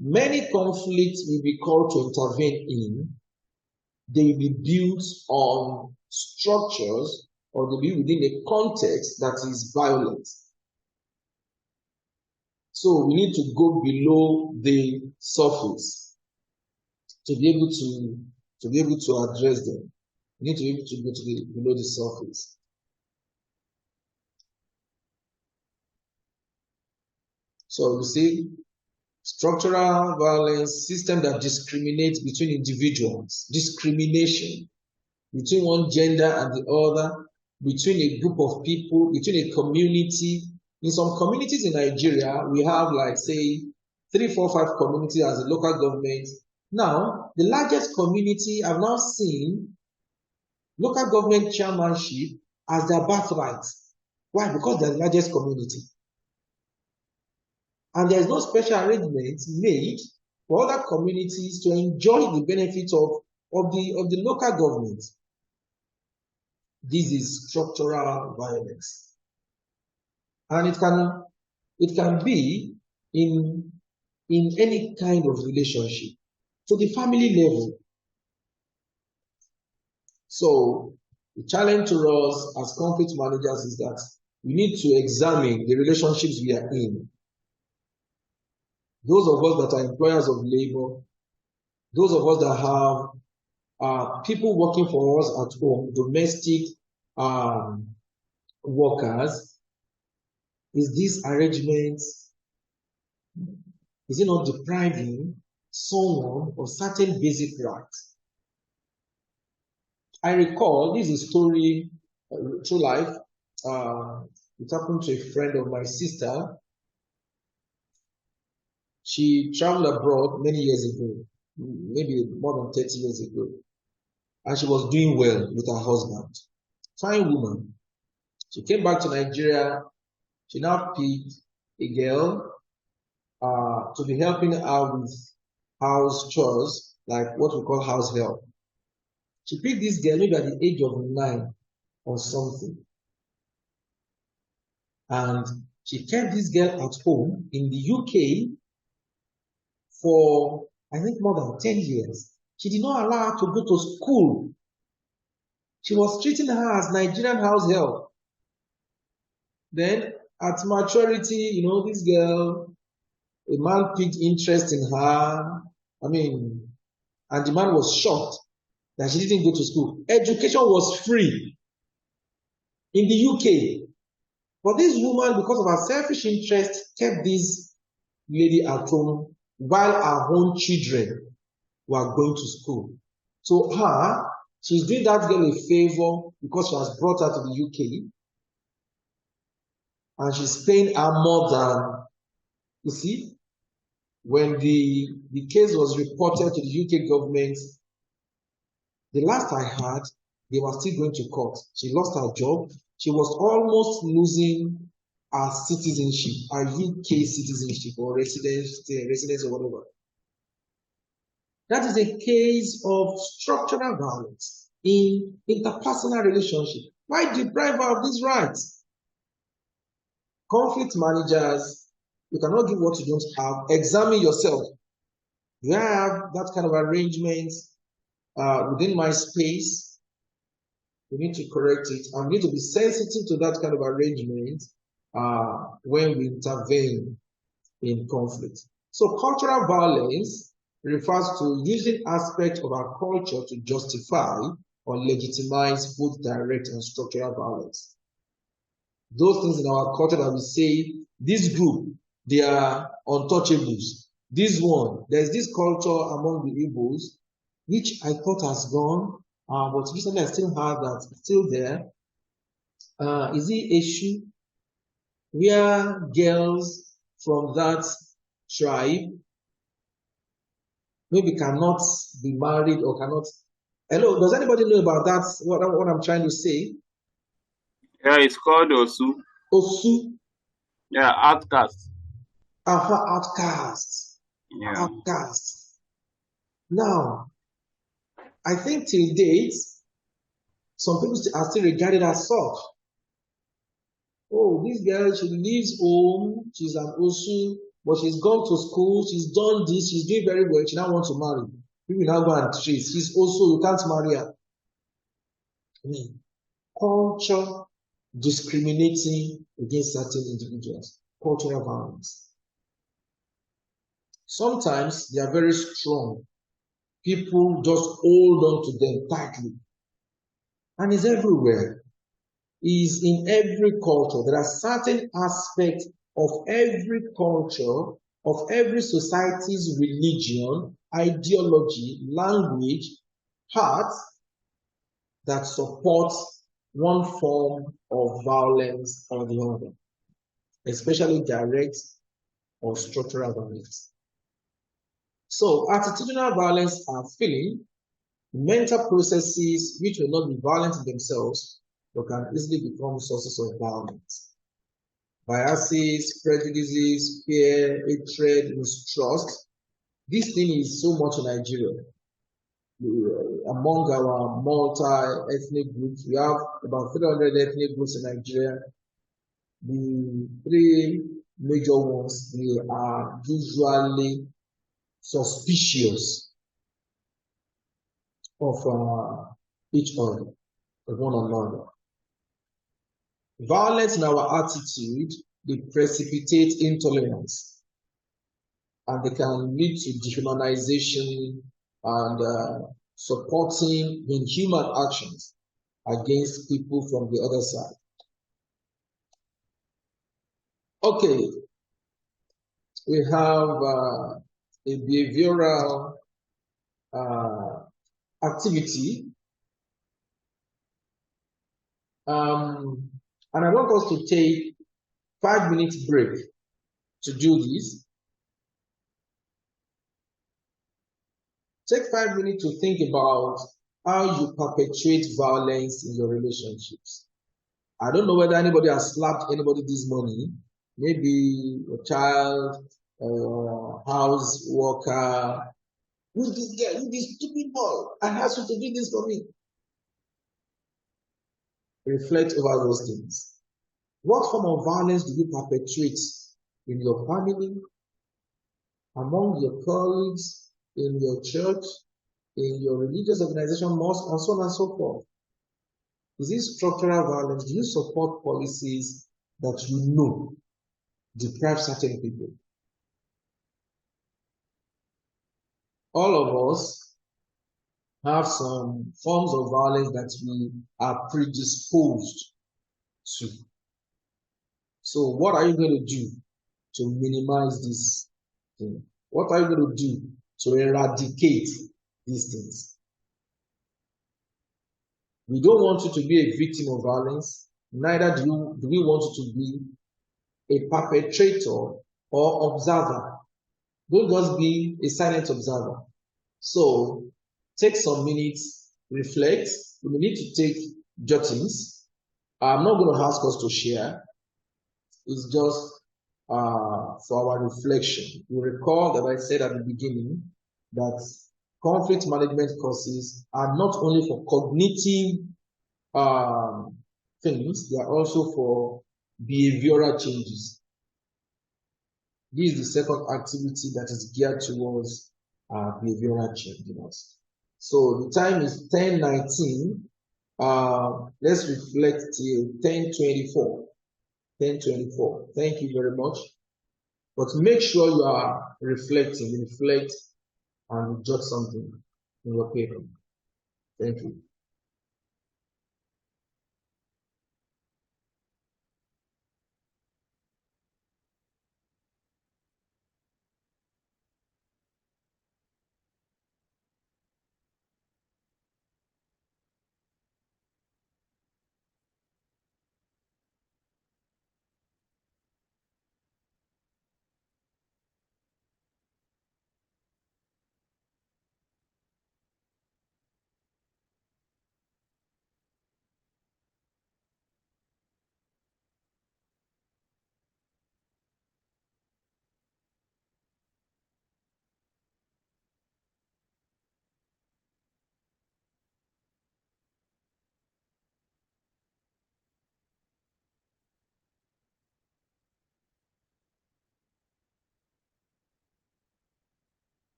many conflicts will be called to intervene in. They will be built on structures, or they will be within a context that is violent. So we need to go below the surface to be able to address them. We need to be able to go below the surface. So you see, structural violence, system that discriminates between individuals, discrimination between one gender and the other, between a group of people, between a community. In some communities in Nigeria, we have like say 3, 4, 5 communities as a local government. Now, the largest community have now seen local government chairmanship as their birthright. Why? Because they're the largest community. And there's no special arrangement made for other communities to enjoy the benefits of the local government. This is structural violence. And it can be in any kind of relationship, to the family level. So the challenge to us as conflict managers is that we need to examine the relationships we are in. Those of us that are employers of labor, those of us that have people working for us at home, domestic workers, is this arrangement, is it not depriving someone of certain basic rights? I recall, this is a story, true life, it happened to a friend of my sister. She traveled abroad many years ago, maybe more than 30 years ago, and she was doing well with her husband. Fine woman. She came back to Nigeria. She now picked a girl to be helping her with house chores, like what we call house help. She picked this girl maybe at the age of 9 or something. And she kept this girl at home in the UK for, I think, more than 10 years. She did not allow her to go to school. She was treating her as Nigerian house help. Then, at maturity, this girl A man picked interest in her. I mean, and the man was shocked that she didn't go to school. Education was free in the UK. But this woman, because of her selfish interest, kept this lady at home while her own children were going to school. So her, she's doing that girl a favor because she has brought her to the UK. And she's paying her more than, you see, when the case was reported to the UK government, the last I heard, they were still going to court. She lost her job. She was almost losing her citizenship, her UK citizenship or residence or whatever. That is a case of structural violence in interpersonal relationship. Why deprive her of these rights? Conflict managers, you cannot give what you don't have. Examine yourself. Do I have that kind of arrangement within my space? We need to correct it. And we need to be sensitive to that kind of arrangement when we intervene in conflict. So cultural violence refers to using aspects of our culture to justify or legitimize both direct and structural violence. Those things in our culture that we say, this group, they are untouchables. This one, there's this culture among the Igbos, which I thought has gone, but recently I still have that, still there. Is it issue where girls from that tribe maybe cannot be married or cannot. Hello, does anybody know about that? What I'm trying to say? Yeah, it's called Osu. Osu. Yeah, outcast. Outcast. Yeah. Outcast. Now, I think till date, some people are still regarded as such. Oh, this girl, she leaves home, she's an Osu, but she's gone to school, she's done this, she's doing very well, she now wants to marry. People now go and trace. She's also, you can't marry her. I mean, culture discriminating against certain individuals, cultural violence. Sometimes they are very strong. People just hold on to them tightly. And it's everywhere. It's in every culture. There are certain aspects of every culture, of every society's religion, ideology, language, heart that supports one form of violence or the other, especially direct or structural violence. So attitudinal violence are feeling, mental processes which will not be violent in themselves, but can easily become sources of violence. Biases, prejudices, fear, hatred, mistrust. This thing is so much in Nigeria. Among our multi-ethnic groups, we have about 300 ethnic groups in Nigeria. The three major ones, they are usually suspicious of each other, of one another. Violence in our attitude, they precipitate intolerance, and they can lead to dehumanization and supporting inhuman actions against people from the other side. Okay, we have a behavioral activity, and I want us to take 5-minute break to do this. Take 5 minutes to think about how you perpetuate violence in your relationships. I don't know whether anybody has slapped anybody this morning. Maybe a child, house worker. Who's this girl? Who's this stupid boy? I asked you to do this for me. Reflect over those things. What form of violence do you perpetuate in your family, among your colleagues, in your church, in your religious organization, mosque, and so on and so forth? Is this structural violence? Do you support policies that you know deprive certain people? all of us have some forms of violence that we are predisposed to. So what are you going to do to minimize this thing? What are you going to do to eradicate these things? We don't want you to be a victim of violence, neither do we want you to be a perpetrator or observer. Don't just be a silent observer. So take some minutes, reflect. We need to take jottings. I'm not going to ask us to share. It's just for our reflection. You recall that I said at the beginning that conflict management courses are not only for cognitive things, they are also for behavioral changes. This is the second activity that is geared towards behavioral changes. So the time is 10:19. Let's reflect till 10:24. 10:24. Thank you very much. But make sure you are reflecting, reflect, and jot something in your paper. Thank you.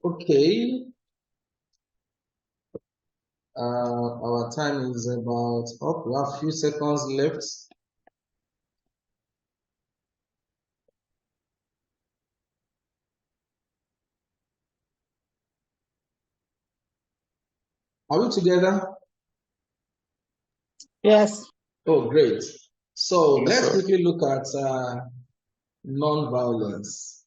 Okay. Our time is about up. We have a few seconds left. Are we together? Yes. Oh, great. So Yes, let's sir. quickly look at non-violence.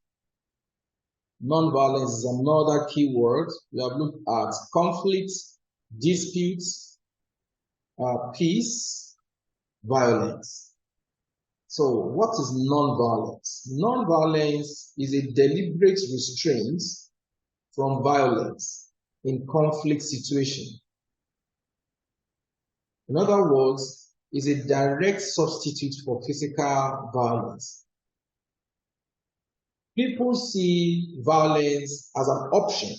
Non-violence is another key word. We have looked at conflict, disputes, peace, violence. So what is non-violence? Non-violence is a deliberate restraint from violence in conflict situation. In other words, is a direct substitute for physical violence. People see violence as an option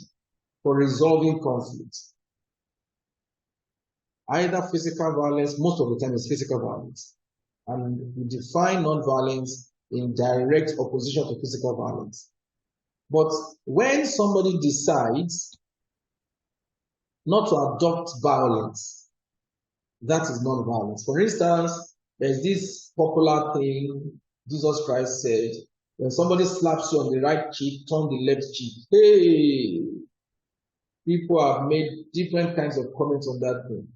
for resolving conflict. Either physical violence, most of the time is physical violence. And we define non-violence in direct opposition to physical violence. But when somebody decides not to adopt violence, that is non-violence. For instance, there's this popular thing Jesus Christ said, when somebody slaps you on the right cheek, turn the left cheek. Hey! People have made different kinds of comments on that thing.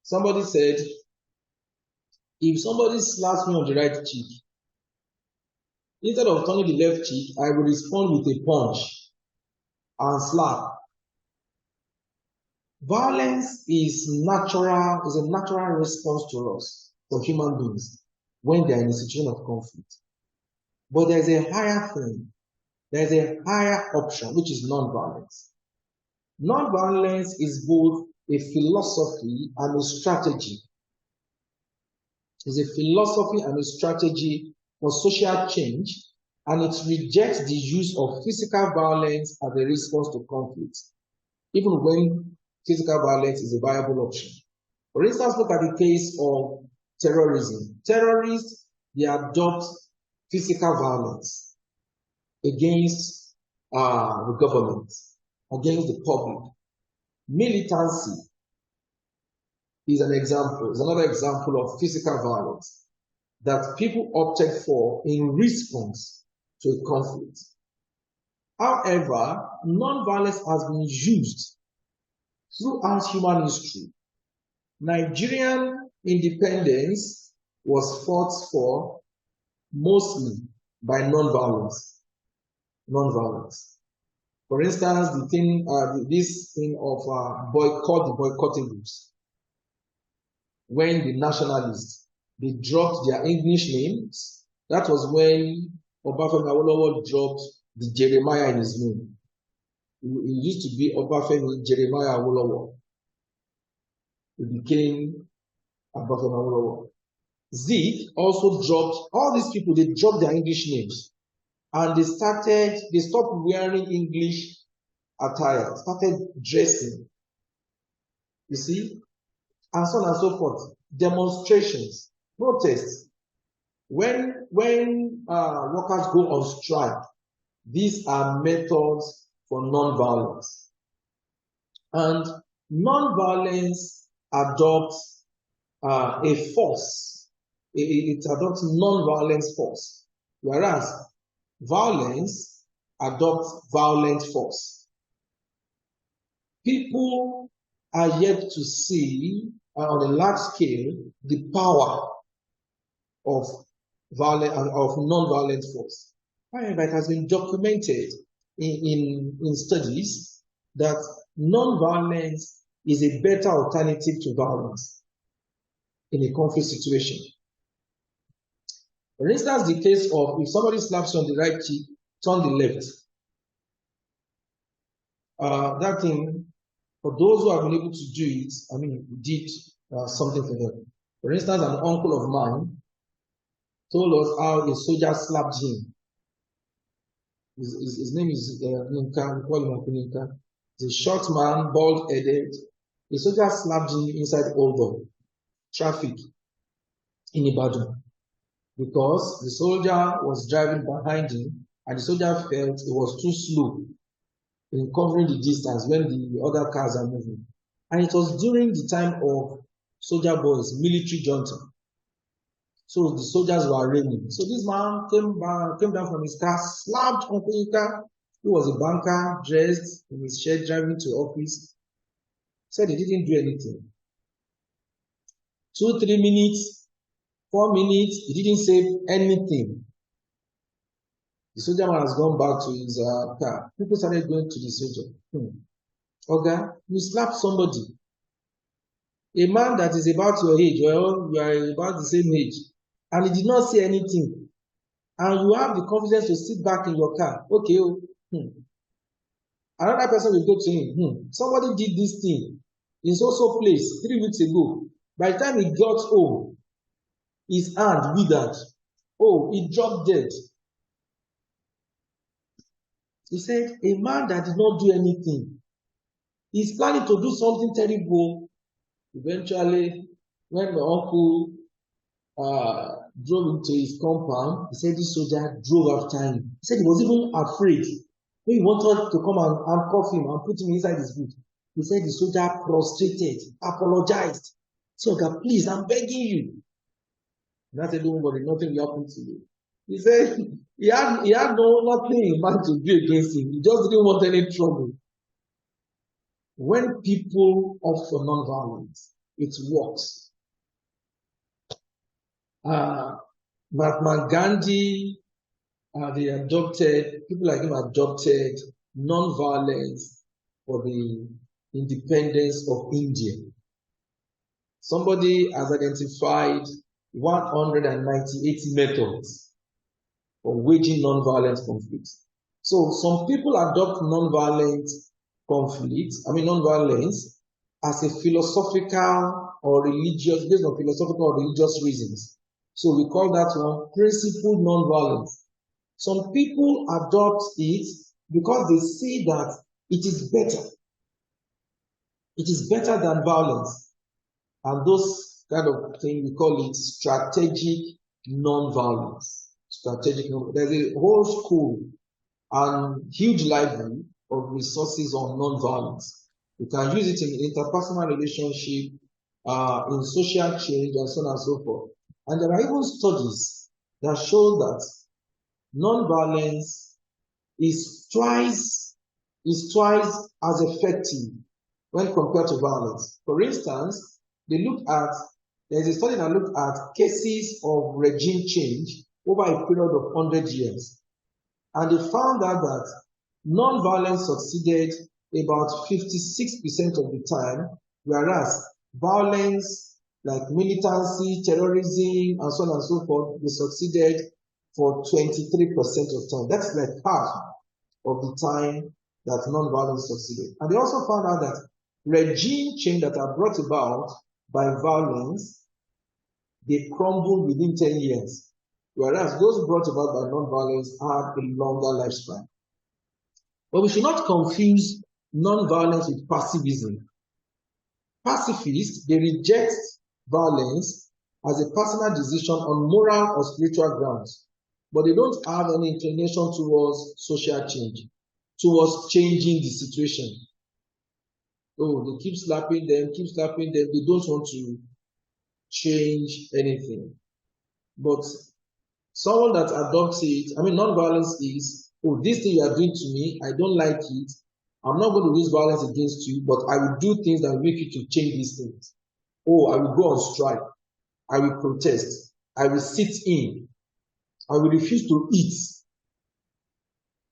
Somebody said, if somebody slaps me on the right cheek, instead of turning the left cheek, I will respond with a punch and slap. Violence is a natural response to us, for human beings, when they are in a situation of conflict. But there's a higher thing. There's a higher option, which is non-violence. Non-violence is both a philosophy and a strategy. It's a philosophy and a strategy for social change, and it rejects the use of physical violence as a response to conflict, even when physical violence is a viable option. For instance, look at the case of terrorism. Terrorists, they adopt physical violence against the government, against the public. Militancy is another example of physical violence that people opted for in response to a conflict. However, non-violence has been used throughout human history. Nigerian independence was fought for mostly by non-violence. For instance, this thing of the boycottables. When the nationalists, they dropped their English names, that was when Obafemi Awolowo dropped the Jeremiah in his name. It used to be Obafemi Jeremiah Awolowo. It became Obafemi Awolowo. Zeke also dropped, all these people, they dropped their English names. And they stopped wearing English attire, started dressing. You see? And so on and so forth. Demonstrations, protests. When workers go on strike, these are methods for non-violence. And non-violence adopts a force. It adopts non-violence force. Whereas violence adopts violent force. People are yet to see on a large scale the power of non-violent force. However, it has been documented in studies that non-violence is a better alternative to violence in a conflict situation. For instance, the case of if somebody slaps you on the right cheek, turn the left. That thing, for those who have been able to do it, I mean, we did something for them. For instance, an uncle of mine told us how a soldier slapped him. His name is Ninka, we call him Ninka. He's a short man, bald-headed. A soldier slapped him inside Oldham traffic in Ibadan because the soldier was driving behind him and the soldier felt it was too slow in covering the distance when the other cars are moving. And it was during the time of soldier boys, military junta. So the soldiers were raining. So this man came down from his car, slapped Uncle Ika, who was a banker, dressed in his shirt, driving to office. Said he didn't do anything. 2, 3 minutes, 4 minutes, he didn't say anything. The soldier man has gone back to his car. People started going to the soldier. Okay, you slapped somebody. A man that is about your age, well, you are about the same age, and he did not say anything. And you have the confidence to sit back in your car. Okay. Another person will go to him. Somebody did this thing in so place 3 weeks ago. By the time he got home, his hand withered. Oh, he dropped dead. He said, a man that did not do anything is planning to do something terrible. Eventually, when my uncle drove into his compound, he said this soldier drove after him. He said he was even afraid. When he wanted to come and handcuff him and put him inside his boot, he said the soldier prostrated, apologized. He said, okay, please, I'm begging you. And I said, don't worry, nothing will happen to you. He said he had nothing in mind to do against him. He just didn't want any trouble. When people offer nonviolence, it works. Mahatma Gandhi, people like him adopted nonviolence for the independence of India. Somebody has identified 198 methods of waging nonviolent conflicts. So some people adopt nonviolence as a philosophical or religious, based on philosophical or religious reasons. So we call that one principled nonviolence. Some people adopt it because they see that it is better. It is better than violence. And those kind of things, we call it strategic nonviolence. There's a whole school and huge library of resources on nonviolence. You can use it in interpersonal relationship, in social change, and so on and so forth. And there are even studies that show that nonviolence is twice as effective when compared to violence. For instance, there's a study that looked at cases of regime change over a period of 100 years. And they found out that non-violence succeeded about 56% of the time, whereas violence like militancy, terrorism, and so on and so forth, they succeeded for 23% of time. That's like half of the time that non-violence succeeded. And they also found out that regime change that are brought about by violence, they crumble within 10 years. Whereas those brought about by non-violence have a longer lifespan. But we should not confuse non-violence with pacifism. Pacifists, they reject violence as a personal decision on moral or spiritual grounds, but they don't have any inclination towards social change, towards changing the situation. Oh, they keep slapping them, they don't want to change anything. But someone that adopts it, non-violence is, oh, this thing you are doing to me, I don't like it. I'm not going to use violence against you, but I will do things that will make you to change these things. Oh, I will go on strike. I will protest. I will sit in. I will refuse to eat.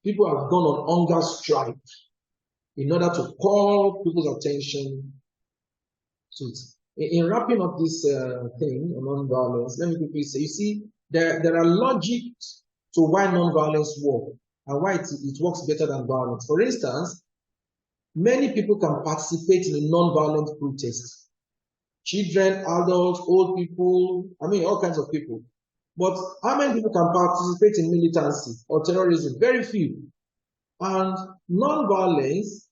People have gone on hunger strike in order to call people's attention to it. In wrapping up this thing on non-violence, let me quickly say, you see, there are logics to why non-violence works and why it works better than violence. For instance, many people can participate in a non-violent protest. Children, adults, old people, all kinds of people. But how many people can participate in militancy or terrorism? Very few. And non-violence,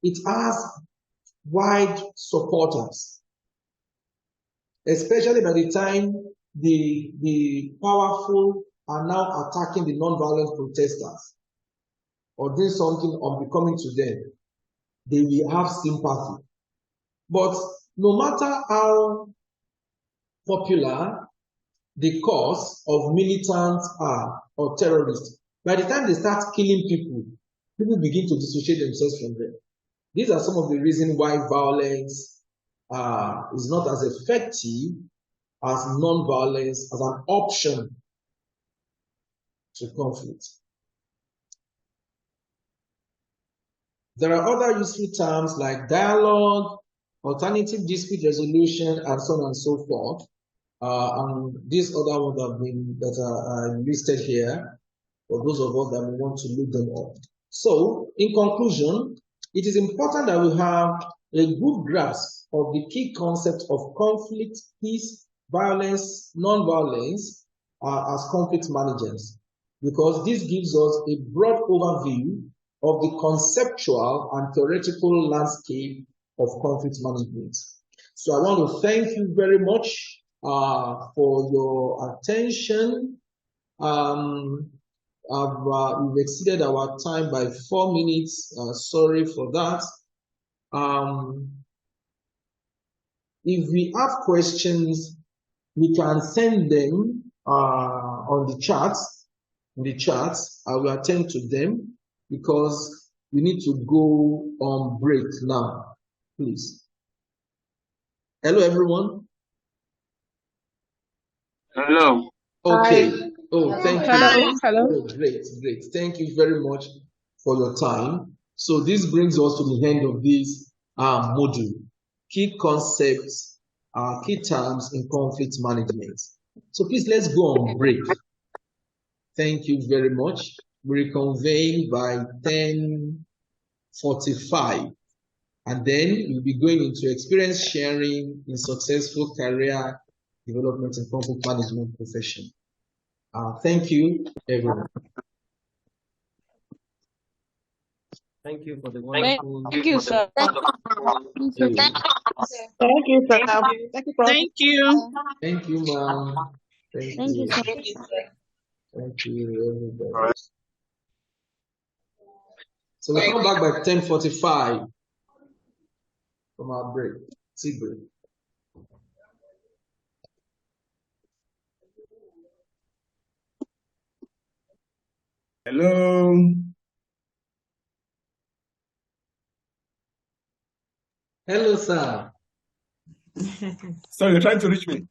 it has wide supporters, especially by the time the powerful are now attacking the non-violent protesters. or doing something unbecoming to them, they will have sympathy. But no matter how popular the cause of militants are or terrorists, by the time they start killing people, people begin to dissociate themselves from them. These are some of the reasons why violence is not as effective as non-violence as an option to conflict. There are other useful terms like dialogue, alternative dispute resolution, and so on and so forth. And these other ones that are listed here for those of us that want to look them up. So, in conclusion, it is important that we have a good grasp of the key concepts of conflict, peace, violence, non-violence as conflict managers, because this gives us a broad overview of the conceptual and theoretical landscape of conflict management. So I want to thank you very much for your attention. We've exceeded our time by 4 minutes. Sorry for that. If we have questions, we can send them on the chat. In the chat, I will attend to them because we need to go on break now. Please. Hello, everyone. Hello. Okay. Oh, thank you. Hello. Oh, great. Thank you very much for your time. So this brings us to the end of this module. Key concepts, key terms in conflict management. So please, let's go on break. Thank you very much. We reconvene by 10:45. And then we'll be going into experience sharing in successful career development and conflict management profession. Thank you, everyone. Thank you for the wonderful. Thank you, sir. Thank you. Thank you, sir. Thank you, Prof. Thank you. Thank you, ma'am. Thank you, sir. Thank you, everybody. So we come back by 10:45 from our break. Tea break. Hello. Hello, sir. So you're trying to reach me?